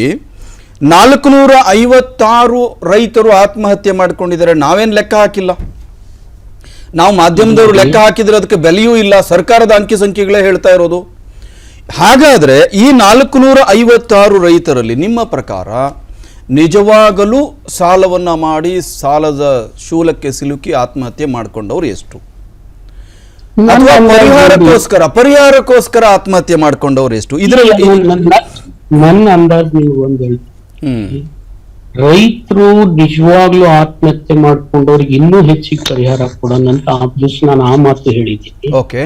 456 ರೈತರು ಆತ್ಮಹತ್ಯೆ ಮಾಡ್ಕೊಂಡಿದ್ದಾರೆ. ನಾವೇನು ಲೆಕ್ಕ ಹಾಕಿಲ್ಲ, ನಾವು ಮಾಧ್ಯಮದವರು ಲೆಕ್ಕ ಹಾಕಿದ್ರೆ ಅದಕ್ಕೆ ಬೆಲೆಯೂ ಇಲ್ಲ, ಸರ್ಕಾರದ ಅಂಕಿ ಸಂಖ್ಯೆಗಳೇ ಹೇಳ್ತಾ ಇರೋದು. ಹಾಗಾದ್ರೆ ಈ 456 ರೈತರಲ್ಲಿ ನಿಮ್ಮ ಪ್ರಕಾರ ನಿಜವಾಗಲೂ ಸಾಲವನ್ನ ಮಾಡಿ ಸಾಲದ ಶೂಲಕ್ಕೆ ಸಿಲುಕಿ ಆತ್ಮಹತ್ಯೆ ಮಾಡ್ಕೊಂಡವ್ರು ಎಷ್ಟು? ಅಥವಾ ಪರಿಹಾರಕ್ಕೋಸ್ಕರ ಆತ್ಮಹತ್ಯೆ ಮಾಡ್ಕೊಂಡವ್ರು ಎಷ್ಟು? ಇದರಲ್ಲಿ ನನ್ನ ಅಂದಾಜು ನೀವು ಒಂದು ಹೇಳ್ತೀವಿ, ರೈತರು ನಿಜವಾಗ್ಲೂ ಆತ್ಮಹತ್ಯೆ ಮಾಡ್ಕೊಂಡವ್ರಿಗೆ ಇನ್ನೂ ಹೆಚ್ಚಿಗೆ ಪರಿಹಾರ ಕೊಡೋಣ ಅಂತ ನಾನು ಆ ಮಾತು ಹೇಳಿದ್ದೀನಿ. ಓಕೆ,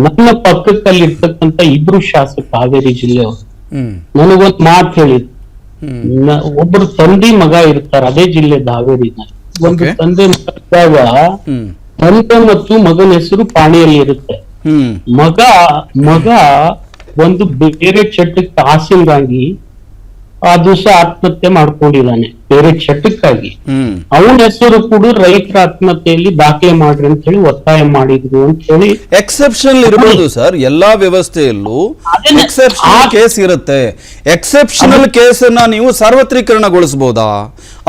ನನ್ನ ಪಕ್ಕದಲ್ಲಿ ಇರ್ತಕ್ಕಂಥ 2 ಶಾಸಕ ಹಾವೇರಿ ಜಿಲ್ಲೆಯವರು ನನಗೊಂದು ಮಾತು ಹೇಳಿದ್ರು. ಒಬ್ಬರು ತಂದೆ ಮಗ ಇರ್ತಾರೆ ಅದೇ ಜಿಲ್ಲೆ ಹಾವೇರಿನಲ್ಲಿ. ಒಂದು ತಂದೆ ಮಗ ಇದ್ದಾಗ ಹ್ಮ್ ತಂದೆ ಮತ್ತು ಮಗನ ಹೆಸರು ಪಾಣಿಯಲ್ಲಿ ಇರುತ್ತೆ. ಹ್ಮ್ ಮಗ ಒಂದು ಬೇರೆ ಚಟಕ್ಕೆ ಆಸೆಗಾಗಿ ಆ ದಿವಸ ಆತ್ಮಹತ್ಯೆ ಮಾಡ್ಕೊಂಡಿದ್ದಾನೆ, ಬೇರೆ ಚಟಕ್ಕಾಗಿ. ಹ್ಮ್ ಅವನ ಹೆಸರು ಕೂಡ ರೈತರ ಆತ್ಮಹತ್ಯೆಯಲ್ಲಿ ದಾಖಲೆ ಮಾಡ್ರಿ ಅಂತ ಹೇಳಿ ಒತ್ತಾಯ ಮಾಡಿದ್ರು ಅಂತ ಹೇಳಿ. ಎಕ್ಸೆಪ್ಷನಲ್ ಇರಬಹುದು ಸರ್, ಎಲ್ಲಾ ವ್ಯವಸ್ಥೆಯಲ್ಲೂ ಎಕ್ಸೆಪ್ಷನಲ್ ಕೇಸ್ ಇರುತ್ತೆ. ಎಕ್ಸೆಪ್ಷನಲ್ ಕೇಸ್ ಅನ್ನ ನೀವು ಸಾರ್ವತ್ರೀಕರಣಗೊಳಿಸಬಹುದಾ?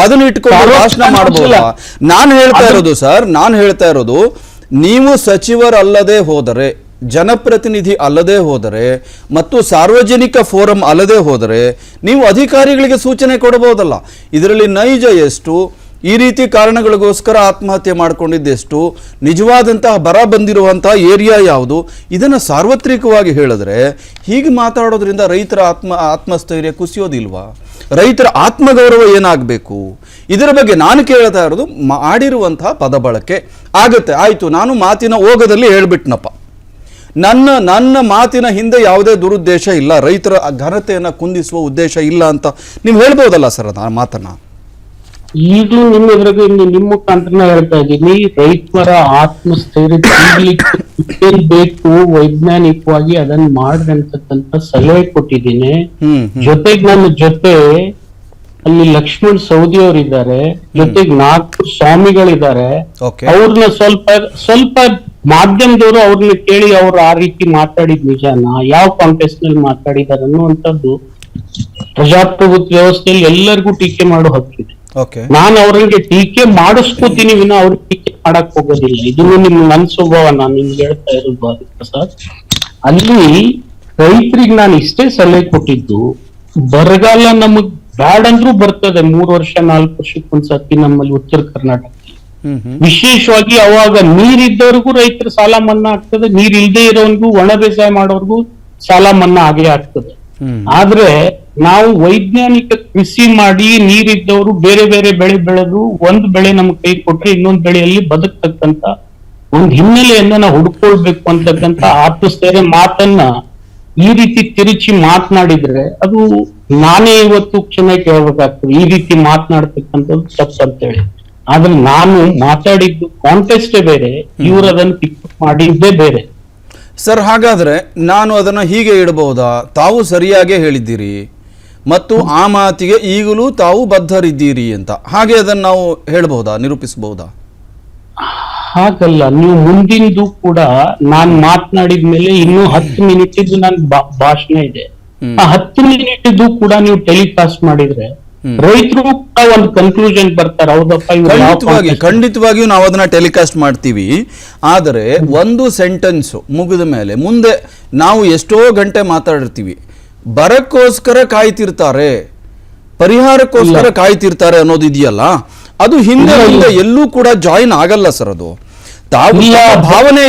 ಅದನ್ನ ಇಟ್ಕೊಂಡು ಭಾಷಣ ಮಾಡಬಹುದಾ? ನಾನು ಹೇಳ್ತಾ ಇರೋದು ನೀವು ಸಚಿವರಲ್ಲದೆ ಹೋದರೆ, ಜನಪ್ರತಿನಿಧಿ ಅಲ್ಲದೆ ಹೋದರೆ ಮತ್ತು ಸಾರ್ವಜನಿಕ ಫೋರಂ ಅಲ್ಲದೆ ಹೋದರೆ ನೀವು ಅಧಿಕಾರಿಗಳಿಗೆ ಸೂಚನೆ ಕೊಡಬಹುದಲ್ಲ. ಇದರಲ್ಲಿ ನೈಜ ಎಷ್ಟು, ಈ ರೀತಿ ಕಾರಣಗಳಿಗೋಸ್ಕರ ಆತ್ಮಹತ್ಯೆ ಮಾಡಿಕೊಂಡಿದ್ದೆಷ್ಟು, ನಿಜವಾದಂತಹ ಬರ ಬಂದಿರುವಂತಹ ಏರಿಯಾ ಯಾವುದು, ಇದನ್ನು ಸಾರ್ವತ್ರಿಕವಾಗಿ ಹೇಳಿದ್ರೆ ಹೀಗೆ ಮಾತಾಡೋದ್ರಿಂದ ರೈತರ ಆತ್ಮಸ್ಥೈರ್ಯ ಕುಸಿಯೋದಿಲ್ವಾ? ರೈತರ ಆತ್ಮಗೌರವ ಏನಾಗಬೇಕು? ಇದರ ಬಗ್ಗೆ ನಾನು ಕೇಳ್ತಾ ಇರೋದು. ಮಾಡಿರುವಂತಹ ಪದ ಬಳಕೆ ಆಗುತ್ತೆ, ಆಯಿತು, ನಾನು ಮಾತಿನ ಓಗದಲ್ಲಿ ಹೇಳ್ಬಿಟ್ನಪ್ಪ, ನನ್ನ ಮಾತಿನ ಹಿಂದೆ ಯಾವುದೇ ದುರುದ್ದೇಶ ಇಲ್ಲ, ರೈತರ ಘನತೆಯನ್ನು ಕುಂದಿಸುವ ಉದ್ದೇಶ ಇಲ್ಲ ಅಂತ ನೀವು ಹೇಳ್ಬೋದಲ್ಲ ಸರ್ ಆ ಮಾತನ್ನ? ಈಗಲೂ ನಿಮ್ಮ ಮುಖಾಂತರ ಹೇಳ್ತಾ ಇದ್ದೀನಿ, ರೈತರ ಆತ್ಮಸ್ಥೈರ್ಯ ಬೇಕು, ವೈಜ್ಞಾನಿಕವಾಗಿ ಅದನ್ನ ಮಾಡ್ರಿ ಅಂತಕ್ಕಂತ ಸಲಹೆ ಕೊಟ್ಟಿದ್ದೀನಿ. ಜೊತೆಗೆ ನನ್ನ ಜೊತೆ ಅಲ್ಲಿ ಲಕ್ಷ್ಮಣ್ ಸೌದಿ ಅವರಿದ್ದಾರೆ, ಜೊತೆಗೆ ನಾಲ್ಕು ಸ್ವಾಮಿಗಳಿದ್ದಾರೆ. ಅವ್ರನ್ನ ಸ್ವಲ್ಪ ಮಾಧ್ಯಮದವರು ಅವ್ರನ್ನ ಕೇಳಿ ಅವ್ರು ಆ ರೀತಿ ಮಾತಾಡಿದ ನಿಜಾನ, ಯಾವ ಕಾಂಟೆಕ್ಸ್ಟ್ ನಲ್ಲಿ ಮಾತಾಡಿದಾರೆ ಅನ್ನುವಂಥದ್ದು ಪ್ರಜಾಪ್ರಭುತ್ವ ವ್ಯವಸ್ಥೆಯಲ್ಲಿ ಎಲ್ಲರಿಗೂ ಟೀಕೆ ಮಾಡೋ ಹಕ್ಕಿದೆ. ನಾನು ಅವ್ರಿಗೆ ಟೀಕೆ ಮಾಡಿಸ್ಕೋತೀನಿ ವಿನ ಅವ್ರಿಗೆ ಟೀಕೆ ಮಾಡಕ್ ಹೋಗೋದಿಲ್ಲ. ಇದನ್ನು ನನ್ನ ಸ್ವಭಾವ, ನಾನು ನಿಮ್ಗೆ ಹೇಳ್ತಾ ಇರೋದು ಪ್ರಸಾದ್. ಅಲ್ಲಿ ರೈತರಿಗೆ ನಾನು ಇಷ್ಟೇ ಸಲಹೆ ಕೊಟ್ಟಿದ್ದು, ಬರಗಾಲ ನಮಗ್ ಬ್ಯಾಡಂದ್ರೂ ಬರ್ತದೆ 3 ವರ್ಷ 4 ವರ್ಷಕ್ಕೊಂದ್ಸತಿ ನಮ್ಮಲ್ಲಿ ಉತ್ತರ ಕರ್ನಾಟಕ. ವಿಶೇಷವಾಗಿ ಅವಾಗ ನೀರಿದ್ದವ್ರಿಗೂ ರೈತರ ಸಾಲ ಮನ್ನಾ ಆಗ್ತದೆ, ನೀರ್ ಇಲ್ದೇ ಇರೋನ್ಗೂ ಒಣ ಬೇಸಾಯ ಮಾಡೋರ್ಗೂ ಸಾಲ ಮನ್ನಾ ಆಗೇ ಆಗ್ತದೆ. ಆದ್ರೆ ನಾವು ವೈಜ್ಞಾನಿಕ ಕೃಷಿ ಮಾಡಿ ನೀರಿದ್ದವರು ಬೇರೆ ಬೇರೆ ಬೆಳೆ ಬೆಳೆದು ಒಂದ್ ಬೆಳೆ ನಮ್ಗೆ ಕೈ ಕೊಟ್ರೆ ಇನ್ನೊಂದ್ ಬೆಳೆಯಲ್ಲಿ ಬದುಕ್ತಕ್ಕಂತ ಒಂದ್ ಹಿನ್ನೆಲೆಯನ್ನ ನಾವು ಹುಡ್ಕೊಳ್ಬೇಕು ಅಂತಕ್ಕಂತ ಆತ್ಮಸ್ಥೈರ್ಯ ಮಾತನ್ನ ಈ ರೀತಿ ತಿರುಚಿ ಮಾತನಾಡಿದ್ರೆ ಅದು ನಾನೇ ಇವತ್ತು ಕ್ಷಮೆ ಕೇಳಬೇಕಾಗ್ತದೆ. ಈ ರೀತಿ ಮಾತನಾಡ್ತಕ್ಕಂಥದ್ದು ತಪ್ಪು ಅಂತ ಹೇಳಿ. ಆದ್ರೆ ನಾನು ಮಾತಾಡಿದ್ದು ಕಾಂಟೆಸ್ಟೇ ಬೇರೆ, ಇವರು ಅದನ್ನು ಪಿಕ್ ಮಾಡಿದ್ದೇ ಬೇರೆ. ಸರ್, ಹಾಗಾದ್ರೆ ನಾನು ಅದನ್ನ ಹೀಗೆ ಇಡಬಹುದಾ? ತಾವು ಸರಿಯಾಗೇ ಹೇಳಿದ್ದೀರಿ ಮತ್ತು ಆ ಮಾತಿಗೆ ಈಗಲೂ ತಾವು ಬದ್ಧರಿದ್ದೀರಿ ಅಂತ, ಹಾಗೆ ಅದನ್ನ ನಾವು ಹೇಳಬಹುದಾ, ನಿರೂಪಿಸಬಹುದಾ? ಹಾಗಲ್ಲ, ನೀವು ಮುಂದಿಂದು ಕೂಡ ನಾನ್ ಮಾತನಾಡಿದ್ಮೇಲೆ ಇನ್ನೂ 10 ಮಿನಿಟ್ ಇದ್ದು ನನ್ ಭಾಷಣ ಇದೆ. ಆ 10 ಮಿನಿಟ್ ಇದ್ದು ಕೂಡ ನೀವು ಟೆಲಿಕಾಸ್ಟ್ ಮಾಡಿದ್ರೆ ರೈತರು ಕೂಡ ಒಂದು ಕನ್ಕ್ಲೂಷನ್ ಬರ್ತಾರೆ, ಹೌದಪ್ಪ. ಖಂಡಿತವಾಗಿಯೂ ನಾವು ಅದನ್ನ ಟೆಲಿಕಾಸ್ಟ್ ಮಾಡ್ತೀವಿ. ಆದರೆ ಒಂದು ಸೆಂಟೆನ್ಸ್ ಮುಗಿದ ಮೇಲೆ ಮುಂದೆ ನಾವು ಎಷ್ಟೋ ಗಂಟೆ ಮಾತಾಡಿರ್ತೀವಿ. ಬರಕ್ಕೋಸ್ಕರ ಕಾಯ್ತಿರ್ತಾರೆ, ಪರಿಹಾರಕ್ಕೋಸ್ಕರ ಕಾಯ್ತಿರ್ತಾರೆ ಅನ್ನೋದು ಇದೆಯಲ್ಲ, ಅದು ಹಿಂದೆ ಎಲ್ಲೂ ಕೂಡ ಜಾಯಿನ್ ಆಗಲ್ಲ ಸರ್. ಅದು ತಾವು ಭಾವನೆ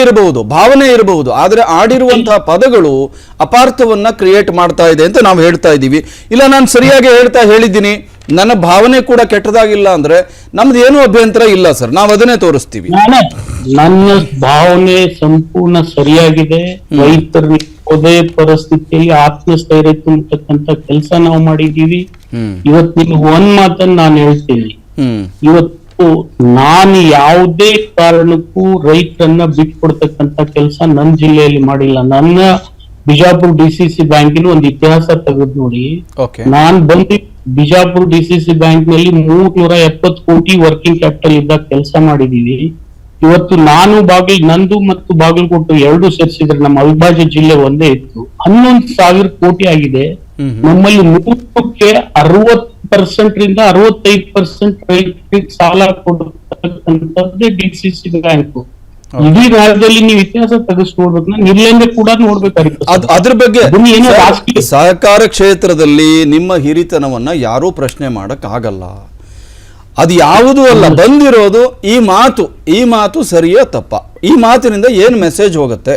ಇರಬಹುದು, ಆದ್ರೆ ಆಡಿರುವಂತಹ ಪದಗಳು ಅಪಾರ್ಥವನ್ನ ಕ್ರಿಯೇಟ್ ಮಾಡ್ತಾ ಇದೆ ಅಂತ ನಾವು ಹೇಳ್ತಾ ಇದ್ದೀವಿ. ಇಲ್ಲ, ನಾನು ಸರಿಯಾಗಿ ಹೇಳಿದ್ದೀನಿ, ನನ್ನ ಭಾವನೆ ಕೂಡ ಕೆಟ್ಟದಾಗಿಲ್ಲ ಅಂದ್ರೆ ನಮ್ದು ಏನೂ ಅಭ್ಯಂತರ ಇಲ್ಲ ಸರ್, ನಾವು ಅದನ್ನೇ ತೋರಿಸ್ತೀವಿ. ನನ್ನ ಭಾವನೆ ಸಂಪೂರ್ಣ ಸರಿಯಾಗಿದೆ. ರೈತರಿಗೆ ಯಾವುದೇ ಪರಿಸ್ಥಿತಿಯಲ್ಲಿ ಆತ್ಮಸ್ಥೈರ್ಯ ತುಂಬತಕ್ಕಂತ ಕೆಲಸ ನಾವು ಮಾಡಿದೀವಿ. ಇವತ್ತು ನಿಮ್ಗೆ ಒಂದ್ ಮಾತನ್ನ ನಾನು ಹೇಳ್ತೀನಿ, ಇವತ್ತು ನಾನು ಯಾವುದೇ ಕಾರಣಕ್ಕೂ ರೈತರನ್ನ ಬಿಟ್ಕೊಡ್ತಕ್ಕಂತ ಕೆಲಸ ನನ್ನ ಜಿಲ್ಲೆಯಲ್ಲಿ ಮಾಡಿಲ್ಲ. ನನ್ನ ಬಿಜಾಪುರ DCC ಬ್ಯಾಂಕಿನ ಒಂದು ಇತಿಹಾಸ ತೆಗೆದು ನೋಡಿ. ನಾನ್ ಬಂದು ಬಿಜಾಪುರ DCC ಬ್ಯಾಂಕ್ ನಲ್ಲಿ 370 ಕೋಟಿ ವರ್ಕಿಂಗ್ ಕ್ಯಾಪಿಟಲ್ ಇದ್ದಾಗ ಕೆಲಸ ಮಾಡಿದೀವಿ. ಇವತ್ತು ನಾನು ನಂದು ಮತ್ತು ಬಾಗಲಕೋಟೆ 2 ಸೇರಿಸಿದ್ರೆ ನಮ್ಮ ಅವಿಭಾಜ್ಯ ಜಿಲ್ಲೆ ಒಂದೇ ಇತ್ತು, 11,000 ಕೋಟಿ ಆಗಿದೆ. ನಮ್ಮಲ್ಲಿ 100ಕ್ಕೆ 60% ರಿಂದ 65% ರೈತರಿಗೆ ಸಾಲ ಕೊಡತಕ್ಕಂಥದ್ದೇ DCC ಬ್ಯಾಂಕ್. ಇಡೀ ರಾಜ್ಯದಲ್ಲಿ ನೀವು ಇತಿಹಾಸ ತೆಗೆದು ನೋಡ್ಬೇಕು, ನಾನು ಇರ್ಲಿಂದ ಕೂಡ ನೋಡ್ಬೇಕಾಗಿತ್ತು. ಅದ್ರ ಬಗ್ಗೆ ಸಹಕಾರ ಕ್ಷೇತ್ರದಲ್ಲಿ ನಿಮ್ಮ ಹಿರಿತನವನ್ನ ಯಾರೂ ಪ್ರಶ್ನೆ ಮಾಡಕ್ ಆಗಲ್ಲ. ಅದು ಯಾವುದೂ ಅಲ್ಲ, ಬಂದಿರೋದು ಈ ಮಾತು ಸರಿಯೋ ತಪ್ಪ, ಈ ಮಾತಿನಿಂದ ಏನು ಮೆಸೇಜ್ ಹೋಗುತ್ತೆ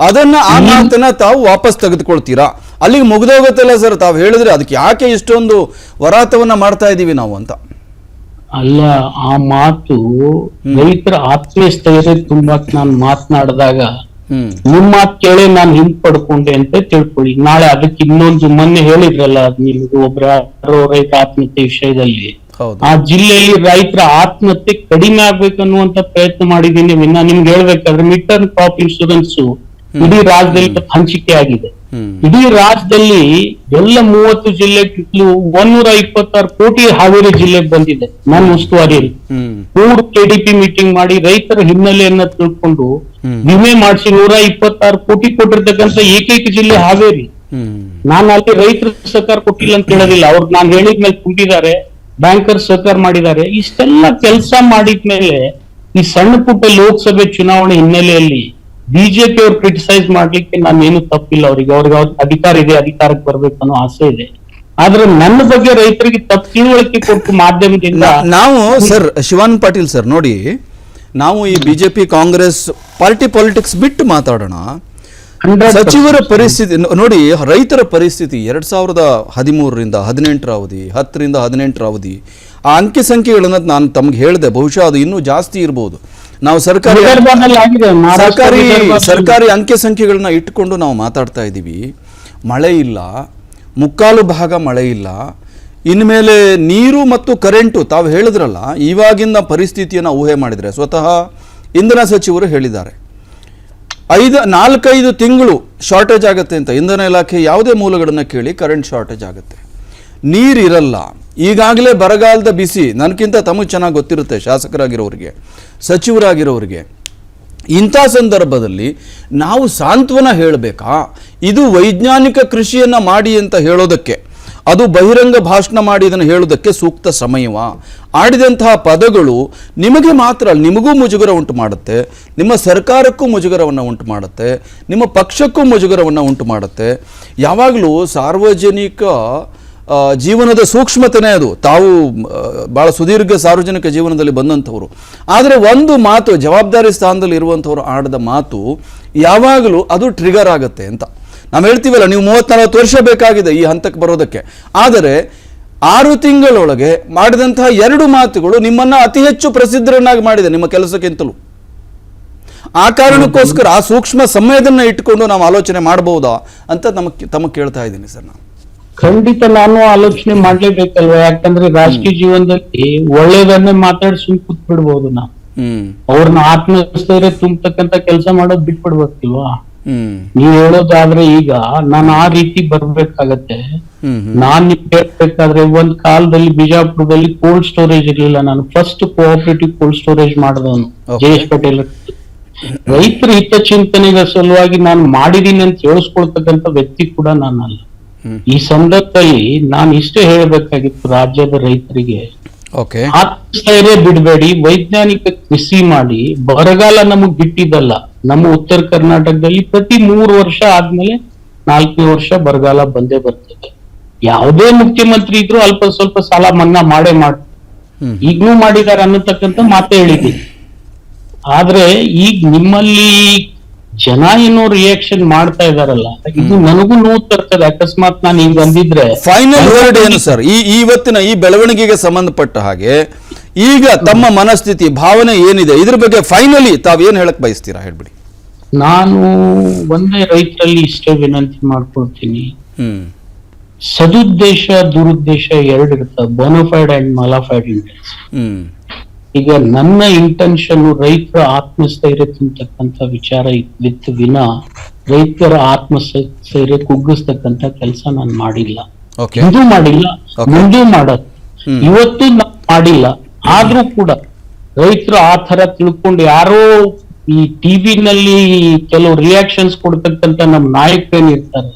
ಅದನ್ನ ಆ ಮಾತನ್ನ ತಾವು ವಾಪಸ್ ತೆಗೆದುಕೊಳ್ತೀರಾ, ಅಲ್ಲಿಗೆ ಮುಗ್ದೋಗುತ್ತಲ್ಲ ಸರ್. ತಾವು ಹೇಳಿದ್ರೆ ಅದಕ್ಕೆ ಯಾಕೆ ಇಷ್ಟೊಂದು ವರಾತವನ್ನ ಮಾಡ್ತಾ ಇದೀವಿ ನಾವು ಅಂತ. ಅಲ್ಲ, ಆ ಮಾತು ರೈತರ ಆತ್ಮಸ್ಥೈರ್ಯ ತುಂಬಾಕ್ ನಾನು ಮಾತನಾಡಿದಾಗ ನಿಮ್ ಮಾತು ಕೇಳಿ ನಾನು ಹಿಂದ್ ಪಡ್ಕೊಂಡೆ ಅಂತ ತಿಳ್ಕೊಳ್ಳಿ. ನಾಳೆ ಅದಕ್ಕೆ ಇನ್ನೊಂದು ಮೊನ್ನೆ ಹೇಳಿದ್ರಲ್ಲ ನಿಮ್ಗೆ ಒಬ್ರ ರೈತ ಆತ್ಮಹತ್ಯೆ ವಿಷಯದಲ್ಲಿ, ಆ ಜಿಲ್ಲೆಯಲ್ಲಿ ರೈತರ ಆತ್ಮಹತ್ಯೆ ಕಡಿಮೆ ಆಗ್ಬೇಕನ್ನುವಂತ ಪ್ರಯತ್ನ ಮಾಡಿದ್ದೀನಿ ವಿನ್ನ ನಿಮ್ಗೆ ಹೇಳ್ಬೇಕಾದ್ರೆ ಮಿಡ್ ಟರ್ಮ್ ಕ್ರಾಪ್ ಇನ್ಶೂರೆನ್ಸ್ ಇಡೀ ರಾಜ್ಯದಲ್ಲಿ ಹಂಚಿಕೆ ಆಗಿದೆ. ಇಡೀ ರಾಜ್ಯದಲ್ಲಿ ಎಲ್ಲ 30 ಜಿಲ್ಲೆಗಿಂತಲೂ 126 ಕೋಟಿ ಹಾವೇರಿ ಜಿಲ್ಲೆಗೆ ಬಂದಿದೆ ನನ್ನ ಉಸ್ತುವಾರಿಯಲ್ಲಿ. 3 KDP ಮೀಟಿಂಗ್ ಮಾಡಿ ರೈತರ ಹಿನ್ನೆಲೆಯನ್ನ ತಿಳ್ಕೊಂಡು ವಿಮೆ ಮಾಡಿಸಿ 126 ಕೋಟಿ ಕೊಟ್ಟಿರ್ತಕ್ಕಂಥ ಏಕೈಕ ಜಿಲ್ಲೆ ಹಾವೇರಿ. ನಾನು ಅಲ್ಲಿ ರೈತರ ಸಹಕಾರ ಕೊಟ್ಟಿಲ್ಲ ಅಂತ ಹೇಳೋದಿಲ್ಲ, ಅವ್ರು ನಾನು ಹೇಳಿದ್ಮೇಲೆ ತುಂಬಿದ್ದಾರೆ, ಬ್ಯಾಂಕರ್ ಸಹಕಾರ ಮಾಡಿದ್ದಾರೆ. ಇಷ್ಟೆಲ್ಲ ಕೆಲಸ ಮಾಡಿದ್ಮೇಲೆ ಈ ಸಣ್ಣ ಪುಟ್ಟ ಲೋಕಸಭೆ ಚುನಾವಣೆ ಹಿನ್ನೆಲೆಯಲ್ಲಿ ಬಿಜೆಪಿ ಅವ್ರು ಕ್ರಿಟಿಸೈಸ್ ಮಾಡ್ಲಿಕ್ಕೆ ನಾನೇನು ತಪ್ಪಿಲ್ಲ. ಅವ್ರಿಗೆ ಅಧಿಕಾರ ಇದೆ, ಅಧಿಕಾರಕ್ಕೆ ಬರ್ಬೇಕು ಅನ್ನೋ ಆಸೆ ಇದೆ. ಆದ್ರೆ ನನ್ನ ಬಗ್ಗೆ ರೈತರಿಗೆ ತಪ್ಪು ತಿಳುವಳಿಕೆ ಕೊಟ್ಟು ಮಾಧ್ಯಮದಿಂದ ನಾವು ಸರ್ ಶಿವಾನಂದ ಪಾಟೀಲ್ ಸರ್ ನೋಡಿ, ನಾವು ಈ ಬಿಜೆಪಿ ಕಾಂಗ್ರೆಸ್ ಪಾರ್ಟಿ ಪಾಲಿಟಿಕ್ಸ್ ಬಿಟ್ಟು ಮಾತಾಡೋಣ. ಸಚಿವರ ಪರಿಸ್ಥಿತಿ ನೋಡಿ, ರೈತರ ಪರಿಸ್ಥಿತಿ 2013ರಿಂದ 18ರ ಅವಧಿ, 10ರಿಂದ 18ರ ಅವಧಿ, ಆ ಅಂಕಿ ಸಂಖ್ಯೆಗಳನ್ನ ನಾನು ತಮ್ಗೆ ಹೇಳಿದೆ, ಬಹುಶಃ ಅದು ಇನ್ನೂ ಜಾಸ್ತಿ ಇರಬಹುದು. ನಾವು ಸರ್ಕಾರಿ ಅಂಕಿ ಸಂಖ್ಯೆಗಳನ್ನ ಇಟ್ಟುಕೊಂಡು ನಾವು ಮಾತಾಡ್ತಾ ಇದ್ದೀವಿ. ಮಳೆ ಇಲ್ಲ, ಮುಕ್ಕಾಲು ಭಾಗ ಮಳೆ ಇಲ್ಲ. ಇನ್ಮೇಲೆ ನೀರು ಮತ್ತು ಕರೆಂಟು ತಾವು ಹೇಳಿದ್ರಲ್ಲ, ಇವಾಗಿನ ಪರಿಸ್ಥಿತಿಯನ್ನು ಊಹೆ ಮಾಡಿದರೆ ಸ್ವತಃ ಇಂಧನ ಸಚಿವರು ಹೇಳಿದ್ದಾರೆ 4-5 ತಿಂಗಳು ಶಾರ್ಟೇಜ್ ಆಗುತ್ತೆ ಅಂತ. ಇಂಧನ ಇಲಾಖೆ ಯಾವುದೇ ಮೂಲಗಳನ್ನು ಕೇಳಿ ಕರೆಂಟ್ ಶಾರ್ಟೇಜ್ ಆಗುತ್ತೆ, ನೀರಿರಲ್ಲ. ಈಗಾಗಲೇ ಬರಗಾಲದ ಬಿಸಿ ನನಗಿಂತ ತಮಗೆ ಚೆನ್ನಾಗಿ ಗೊತ್ತಿರುತ್ತೆ, ಶಾಸಕರಾಗಿರೋರಿಗೆ, ಸಚಿವರಾಗಿರೋರಿಗೆ. ಇಂಥ ಸಂದರ್ಭದಲ್ಲಿ ನಾವು ಸಾಂತ್ವನ ಹೇಳಬೇಕಾ? ಇದು ವೈಜ್ಞಾನಿಕ ಕೃಷಿಯನ್ನು ಮಾಡಿ ಅಂತ ಹೇಳೋದಕ್ಕೆ, ಅದು ಬಹಿರಂಗ ಭಾಷಣ ಮಾಡಿ ಇದನ್ನು ಹೇಳೋದಕ್ಕೆ ಸೂಕ್ತ ಸಮಯವಾ? ಆಡಿದಂತಹ ಪದಗಳು ನಿಮಗೆ ಮಾತ್ರ, ನಿಮಗೂ ಮುಜುಗರ ಉಂಟು ಮಾಡುತ್ತೆ, ನಿಮ್ಮ ಸರ್ಕಾರಕ್ಕೂ ಮುಜುಗರವನ್ನು ಉಂಟು ಮಾಡುತ್ತೆ, ನಿಮ್ಮ ಪಕ್ಷಕ್ಕೂ ಮುಜುಗರವನ್ನು ಉಂಟು ಮಾಡುತ್ತೆ. ಯಾವಾಗಲೂ ಸಾರ್ವಜನಿಕ ಜೀವನದ ಸೂಕ್ಷ್ಮತೆನೇ ಅದು. ತಾವು ಭಾಳ ಸುದೀರ್ಘ ಸಾರ್ವಜನಿಕ ಜೀವನದಲ್ಲಿ ಬಂದಂಥವ್ರು. ಆದರೆ ಒಂದು ಮಾತು, ಜವಾಬ್ದಾರಿ ಸ್ಥಾನದಲ್ಲಿ ಇರುವಂಥವ್ರು ಆಡಿದ ಮಾತು ಯಾವಾಗಲೂ ಅದು ಟ್ರಿಗರ್ ಆಗುತ್ತೆ ಅಂತ ನಾವು ಹೇಳ್ತೀವಲ್ಲ. ನೀವು 30-40 ವರ್ಷ ಬೇಕಾಗಿದೆ ಈ ಹಂತಕ್ಕೆ ಬರೋದಕ್ಕೆ, ಆದರೆ 6 ತಿಂಗಳೊಳಗೆ ಮಾಡಿದಂತಹ 2 ಮಾತುಗಳು ನಿಮ್ಮನ್ನು ಅತಿ ಹೆಚ್ಚು ಪ್ರಸಿದ್ಧರನ್ನಾಗಿ ಮಾಡಿದೆ ನಿಮ್ಮ ಕೆಲಸಕ್ಕಿಂತಲೂ. ಆ ಕಾರಣಕ್ಕೋಸ್ಕರ ಆ ಸೂಕ್ಷ್ಮ ಸಂವೇದನೆ ಇಟ್ಟುಕೊಂಡು ನಾವು ಆಲೋಚನೆ ಮಾಡಬಹುದಾ ಅಂತ ತಮಗೆ ಕೇಳ್ತಾ ಇದ್ದೀನಿ ಸರ್. ನಾನು ಖಂಡಿತ ನಾನು ಆಲೋಚನೆ ಮಾಡ್ಲೇಬೇಕಲ್ವಾ, ಯಾಕಂದ್ರೆ ರಾಜಕೀಯ ಜೀವನದಲ್ಲಿ ಒಳ್ಳೇದನ್ನೇ ಮಾತಾಡಿ ಸುಮ್ ಕೂತ್ ಬಿಡ್ಬೋದು. ನಾವು ಅವ್ರನ್ನ ಆತ್ಮಸ್ಥೈರ್ಯ ತುಂಬತಕ್ಕಂತ ಕೆಲಸ ಮಾಡೋದ್ ಬಿಟ್ಬಿಡ್ಬೇಕಿಲ್ವಾ? ನೀವ್ ಹೇಳೋದಾದ್ರೆ ಈಗ ನಾನು ಆ ರೀತಿ ಬರ್ಬೇಕಾಗತ್ತೆ. ನಾನ್ ನಿಮ್ಗೆ ಹೇಳ್ಬೇಕಾದ್ರೆ ಒಂದ್ ಕಾಲದಲ್ಲಿ ಬಿಜಾಪುರದಲ್ಲಿ ಕೋಲ್ಡ್ ಸ್ಟೋರೇಜ್ ಇರ್ಲಿಲ್ಲ. ನಾನು ಫಸ್ಟ್ ಕೋಆಪರೇಟಿವ್ ಕೋಲ್ಡ್ ಸ್ಟೋರೇಜ್ ಮಾಡಿದವನು ಜಯೇಶ್ ಪಟೇಲ್. ರೈತರ ಹಿತಚಿಂತನೆಗಳ ಸಲುವಾಗಿ ನಾನು ಮಾಡಿದೀನಿ ಅಂತ ಹೇಳಿಸ್ಕೊಳ್ತಕ್ಕಂಥ ವ್ಯಕ್ತಿ ಕೂಡ ನಾನಲ್ಲ. ಈ ಸಂದರ್ಭದಲ್ಲಿ ನಾನು ಇಷ್ಟೇ ಹೇಳಬೇಕಾಗಿತ್ತು ರಾಜ್ಯದ ರೈತರಿಗೆ, ಆತ್ಮಸ್ಥೈರ್ಯ ಬಿಡಬೇಡಿ, ವೈಜ್ಞಾನಿಕ ಕೃಷಿ ಮಾಡಿ. ಬರಗಾಲ ನಮಗ್ ಬಿಟ್ಟಿದ್ದಲ್ಲ. ನಮ್ಮ ಉತ್ತರ ಕರ್ನಾಟಕದಲ್ಲಿ ಪ್ರತಿ 3 ವರ್ಷ ಆದ್ಮೇಲೆ 4ನೇ ವರ್ಷ ಬರಗಾಲ ಬಂದೇ ಬರ್ತದೆ. ಯಾವುದೇ ಮುಖ್ಯಮಂತ್ರಿ ಇದ್ರು ಅಲ್ಪ ಸ್ವಲ್ಪ ಸಾಲ ಮನ್ನಾ ಮಾಡೇ ಮಾಡ್ತಾರೆ, ಈಗ್ಲೂ ಮಾಡಿದ್ದಾರೆ ಅನ್ನತಕ್ಕಂಥ ಮಾತೇ ಹೇಳಿದ್ದೀನಿ. ಆದ್ರೆ ಈಗ ನಿಮ್ಮಲ್ಲಿ ಜನ ಏನೋ ರಿಯಾಕ್ಷನ್ ಮಾಡ್ತಾ ಇದಾರಲ್ಲ, ಇದು ನನಗೂ ನೋವು ತರ್ತದೆ. ಅಕಸ್ಮಾತ್ ನಾನು ಈಗ ಬಂದಿದ್ರೆ ಫೈನಲ್ ವರ್ಡ್ ಏನು ಸರ್ ಇವತ್ತಿನ ಈ ಬೆಳವಣಿಗೆಗೆ ಸಂಬಂಧಪಟ್ಟ ಹಾಗೆ ಈಗ ತಮ್ಮ ಮನಸ್ಥಿತಿ, ಭಾವನೆ ಏನಿದೆ ಇದ್ರ ಬಗ್ಗೆ ಫೈನಲಿ ತಾವೇನ್ ಹೇಳಕ್ ಬಯಸ್ತೀರಾ ಹೇಳ್ಬಿಡಿ. ನಾನು ಒಂದೇ ರೈತರಲ್ಲಿ ಇಷ್ಟೇ ವಿನಂತಿ ಮಾಡ್ಕೊಳ್ತೀನಿ, ಸದುದ್ದೇಶ ದುರುದ್ದೇಶ 2 ಇರ್ತವೆ, ಬೋನಫೈಡ್ ಅಂಡ್ ಮಾಲಾಫೈಡ್ ಇಂಟೆನ್ಸ್. ಈಗ ನನ್ನ ಇಂಟೆನ್ಷನ್ ರೈತರ ಆತ್ಮಸ್ಥೈರ್ಯ ತುಂಬತಕ್ಕಂಥ ವಿಚಾರ ಇತ್ತು ವಿನ ರೈತರ ಆತ್ಮಸ್ಥೈರ್ಯ ಕುಗ್ಗಿಸ್ತಕ್ಕಂಥ ಕೆಲಸ ನಾನು ಮಾಡಿಲ್ಲ, ಹಿಂದೂ ಮಾಡಿಲ್ಲ, ಮುಂದೂ ಮಾಡಲ್ಲ, ಇವತ್ತು ನಾನು ಮಾಡಿಲ್ಲ. ಆದ್ರೂ ಕೂಡ ರೈತರು ಆ ತರ ತಿಳ್ಕೊಂಡು ಯಾರೋ ಈ ಟಿವಿನಲ್ಲಿ ಕೆಲವು ರಿಯಾಕ್ಷನ್ಸ್ ಕೊಡ್ತಕ್ಕಂಥ ನಮ್ ನಾಯಕರೇನಿರ್ತಾರೆ,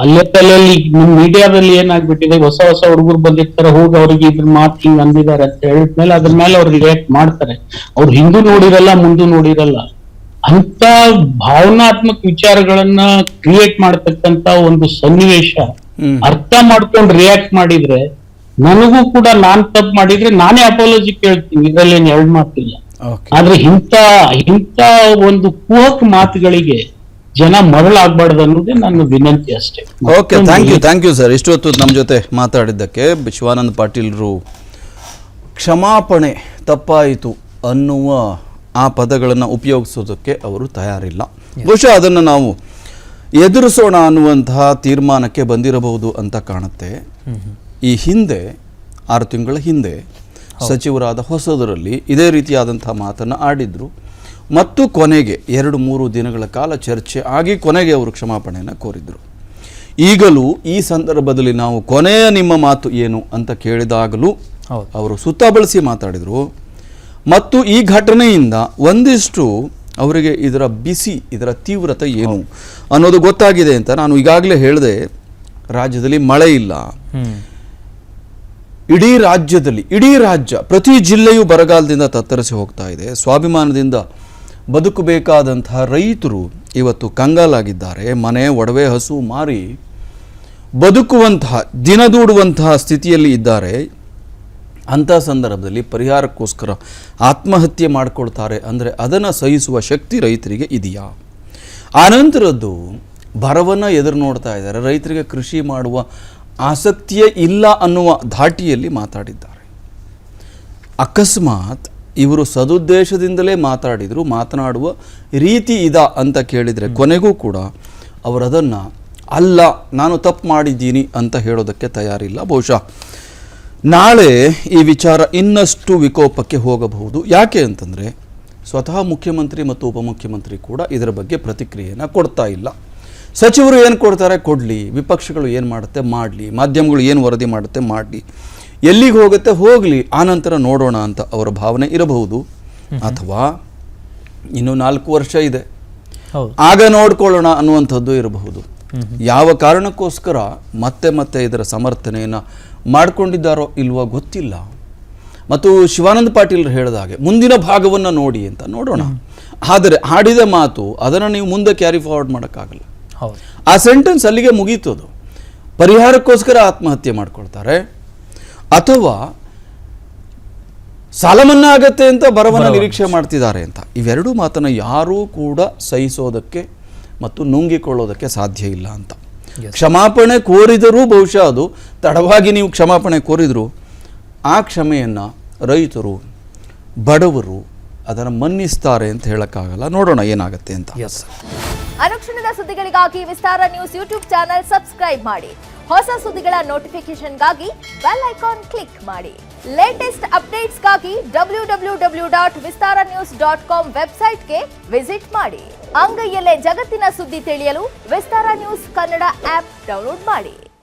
ಅಲ್ಲೇ ತಲೆಯಲ್ಲಿ ನಿಮ್ ಮೀಡಿಯಾದಲ್ಲಿ ಏನಾಗ್ಬಿಟ್ಟಿದೆ, ಹೊಸ ಹುಡುಗರು ಬಂದಿರ್ತಾರೆ, ಹೋಗಿ ಅವ್ರಿಗೆ ಇದ್ರ ಮಾತು ಹಿಂಗ್ ಅಂದಿದ್ದಾರೆ ಅಂತ ಹೇಳಿದ್ಮೇಲೆ ಅದ್ರ ಮೇಲೆ ಅವ್ರು ರಿಯಾಕ್ಟ್ ಮಾಡ್ತಾರೆ. ಅವ್ರು ಹಿಂದೂ ನೋಡಿರಲ್ಲ, ಮುಂದೂ ನೋಡಿರಲ್ಲ. ಅಂತ ಭಾವನಾತ್ಮಕ ವಿಚಾರಗಳನ್ನ ಕ್ರಿಯೇಟ್ ಮಾಡ್ತಕ್ಕಂತ ಒಂದು ಸನ್ನಿವೇಶ ಅರ್ಥ ಮಾಡ್ಕೊಂಡು ರಿಯಾಕ್ಟ್ ಮಾಡಿದ್ರೆ, ನನಗೂ ಕೂಡ ನಾನ್ ತಪ್ಪು ಮಾಡಿದ್ರೆ ನಾನೇ ಅಪಾಲಜಿ ಕೇಳ್ತೀನಿ, ಇದ್ರಲ್ಲಿ ಏನ್ 2 ಮಾತಿಲ್ಲ. ಆದ್ರೆ ಇಂಥ ಒಂದು ಕುಹಕ ಮಾತುಗಳಿಗೆ ಜನ ಮರಳಾಗಬಾರ್ದು ಅನ್ನೋದೇ ನನ್ನ ವಿನಂತಿ ಅಷ್ಟೇ. Okay, thank you sir. ಇಷ್ಟೊತ್ತು ನಮ್ಮ ಜೊತೆ ಮಾತಾಡಿದ್ದಕ್ಕೆ. ಶಿವಾನಂದ ಪಾಟೀಲ್ರು ಕ್ಷಮಾಪಣೆ ತಪ್ಪಾಯಿತು ಅನ್ನುವ ಆ ಪದಗಳನ್ನು ಉಪಯೋಗಿಸೋದಕ್ಕೆ ಅವರು ತಯಾರಿಲ್ಲ. ಬಹುಶಃ ಅದನ್ನು ನಾವು ಎದುರಿಸೋಣ ಅನ್ನುವಂತಹ ತೀರ್ಮಾನಕ್ಕೆ ಬಂದಿರಬಹುದು ಅಂತ ಕಾಣುತ್ತೆ. ಈ ಹಿಂದೆ 6 ತಿಂಗಳ ಹಿಂದೆ ಸಚಿವರಾದ ಹೊಸದರಲ್ಲಿ ಇದೇ ರೀತಿಯಾದಂತಹ ಮಾತನ್ನು ಆಡಿದ್ರು ಮತ್ತು ಕೊನೆಗೆ 2-3 ದಿನಗಳ ಕಾಲ ಚರ್ಚೆ ಆಗಿ ಕೊನೆಗೆ ಅವರು ಕ್ಷಮಾಪಣೆಯನ್ನು ಕೋರಿದ್ರು. ಈಗಲೂ ಈ ಸಂದರ್ಭದಲ್ಲಿ ನಾವು ಕೊನೆಯ ನಿಮ್ಮ ಮಾತು ಏನು ಅಂತ ಕೇಳಿದಾಗಲೂ ಅವರು ಸುತ್ತ ಬಳಸಿ ಮಾತಾಡಿದರು ಮತ್ತು ಈ ಘಟನೆಯಿಂದ ಒಂದಿಷ್ಟು ಅವರಿಗೆ ಇದರ ಬಿಸಿ, ಇದರ ತೀವ್ರತೆ ಏನು ಅನ್ನೋದು ಗೊತ್ತಾಗಿದೆ ಅಂತ. ನಾನು ಈಗಾಗಲೇ ಹೇಳಿದೆ, ರಾಜ್ಯದಲ್ಲಿ ಮಳೆ ಇಲ್ಲ, ಇಡೀ ರಾಜ್ಯ ಪ್ರತಿ ಜಿಲ್ಲೆಯೂ ಬರಗಾಲದಿಂದ ತತ್ತರಿಸಿ ಹೋಗ್ತಾ ಇದೆ. ಸ್ವಾಭಿಮಾನದಿಂದ ಬದುಕಬೇಕಾದಂತಹ ರೈತರು ಇವತ್ತು ಕಂಗಾಲಾಗಿದ್ದಾರೆ. ಮನೆ, ಒಡವೆ, ಹಸು ಮಾರಿ ಬದುಕುವಂತಹ, ದಿನದೂಡುವಂತಹ ಸ್ಥಿತಿಯಲ್ಲಿ ಇದ್ದಾರೆ. ಅಂಥ ಸಂದರ್ಭದಲ್ಲಿ ಪರಿಹಾರಕ್ಕೋಸ್ಕರ ಆತ್ಮಹತ್ಯೆ ಮಾಡಿಕೊಳ್ತಾರೆ ಅಂದರೆ ಅದನ್ನು ಸಹಿಸುವ ಶಕ್ತಿ ರೈತರಿಗೆ ಇದೆಯಾ? ಆನಂತರದ್ದು ಬರವನ್ನು ಎದುರು ನೋಡ್ತಾ ಇದ್ದಾರೆ. ರೈತರಿಗೆ ಕೃಷಿ ಮಾಡುವ ಆಸಕ್ತಿಯೇ ಇಲ್ಲ ಅನ್ನುವ ಧಾಟಿಯಲ್ಲಿ ಮಾತಾಡಿದ್ದಾರೆ. ಅಕಸ್ಮಾತ್ ಇವರು ಸದುದ್ದೇಶದಿಂದಲೇ ಮಾತನಾಡುವ ರೀತಿ ಇದಾ ಅಂತ ಕೇಳಿದರೆ ಕೊನೆಗೂ ಕೂಡ ಅವರದನ್ನು ಅಲ್ಲ, ನಾನು ತಪ್ಪು ಮಾಡಿದ್ದೀನಿ ಅಂತ ಹೇಳೋದಕ್ಕೆ ತಯಾರಿಲ್ಲ. ಬಹುಶಃ ನಾಳೆ ಈ ವಿಚಾರ ಇನ್ನಷ್ಟು ವಿಕೋಪಕ್ಕೆ ಹೋಗಬಹುದು. ಯಾಕೆ ಅಂತಂದರೆ ಸ್ವತಃ ಮುಖ್ಯಮಂತ್ರಿ ಮತ್ತು ಉಪಮುಖ್ಯಮಂತ್ರಿ ಕೂಡ ಇದರ ಬಗ್ಗೆ ಪ್ರತಿಕ್ರಿಯೆಯನ್ನು ಕೊಡ್ತಾ ಇಲ್ಲ. ಸಚಿವರು ಏನು ಕೊಡ್ತಾರೆ ಕೊಡಲಿ, ವಿಪಕ್ಷಗಳು ಏನು ಮಾಡುತ್ತೆ ಮಾಡಲಿ, ಮಾಧ್ಯಮಗಳು ಏನು ವರದಿ ಮಾಡುತ್ತೆ ಮಾಡಲಿ, ಎಲ್ಲಿಗೆ ಹೋಗುತ್ತೆ ಹೋಗಲಿ, ಆನಂತರ ನೋಡೋಣ ಅಂತ ಅವರ ಭಾವನೆ ಇರಬಹುದು. ಅಥವಾ ಇನ್ನು 4 ವರ್ಷ ಇದೆ, ಆಗ ನೋಡ್ಕೊಳ್ಳೋಣ ಅನ್ನುವಂಥದ್ದು ಇರಬಹುದು. ಯಾವ ಕಾರಣಕ್ಕೋಸ್ಕರ ಮತ್ತೆ ಇದರ ಸಮರ್ಥನೆಯನ್ನು ಮಾಡಿಕೊಂಡಿದ್ದಾರೋ ಇಲ್ವೋ ಗೊತ್ತಿಲ್ಲ. ಮತ್ತು ಶಿವಾನಂದ ಪಾಟೀಲ್ ಹೇಳಿದ ಹಾಗೆ ಮುಂದಿನ ಭಾಗವನ್ನು ನೋಡಿ ಅಂತ ನೋಡೋಣ. ಆದರೆ ಆಡಿದ ಮಾತು ಅದನ್ನು ನೀವು ಮುಂದೆ ಕ್ಯಾರಿ ಫಾರ್ವರ್ಡ್ ಮಾಡೋಕ್ಕಾಗಲ್ಲ. ಆ ಸೆಂಟೆನ್ಸ್ ಅಲ್ಲಿಗೆ ಮುಗೀತದು. ಪರಿಹಾರಕ್ಕೋಸ್ಕರ ಆತ್ಮಹತ್ಯೆ ಮಾಡ್ಕೊಳ್ತಾರೆ ಅಥವಾ ಸಾಲ ಮನ್ನಾ ಆಗತ್ತೆ ಅಂತ ಬರವನ್ನು ನಿರೀಕ್ಷೆ ಮಾಡ್ತಿದ್ದಾರೆ ಅಂತ, ಇವೆರಡೂ ಮಾತನ್ನು ಯಾರೂ ಕೂಡ ಸಹಿಸೋದಕ್ಕೆ ಮತ್ತು ನುಂಗಿಕೊಳ್ಳೋದಕ್ಕೆ ಸಾಧ್ಯ ಇಲ್ಲ ಅಂತ. ಕ್ಷಮಾಪಣೆ ಕೋರಿದರೂ ಬಹುಶಃ ಅದು ತಡವಾಗಿ ನೀವು ಕ್ಷಮಾಪಣೆ ಕೋರಿದ್ರು ಆ ಕ್ಷಮೆಯನ್ನು ರೈತರು, ಬಡವರು ಅದನ್ನು ಮನ್ನಿಸ್ತಾರೆ ಅಂತ ಹೇಳಕ್ಕಾಗಲ್ಲ. ನೋಡೋಣ ಏನಾಗುತ್ತೆ ಅಂತ. ಅನುಕ್ಷಣದ ಸುದ್ದಿಗಳಿಗಾಗಿ ವಿಸ್ತಾರ ನ್ಯೂಸ್ ಯೂಟ್ಯೂಬ್ ಚಾನೆಲ್ ಸಬ್ಸ್ಕ್ರೈಬ್ ಮಾಡಿ. ಹೊಸ ಸುದ್ದಿಗಳ ನೋಟಿಫಿಕೇಶನ್ಗಾಗಿ ಬೆಲ್ ಐಕಾನ್ ಕ್ಲಿಕ್ ಮಾಡಿ. ಲೇಟೆಸ್ಟ್ ಅಪ್ಡೇಟ್ಸ್ಗಾಗಿ www.vistaranews.com ವೆಬ್ಸೈಟ್ಗೆ ವಿಸಿಟ್ ಮಾಡಿ. ಅಂಗೈಯಲ್ಲೇ ಜಗತ್ತಿನ ಸುದ್ದಿ ತಿಳಿಯಲು ವಿಸ್ತಾರ ನ್ಯೂಸ್ ಕನ್ನಡ ಆಪ್ ಡೌನ್ಲೋಡ್ ಮಾಡಿ.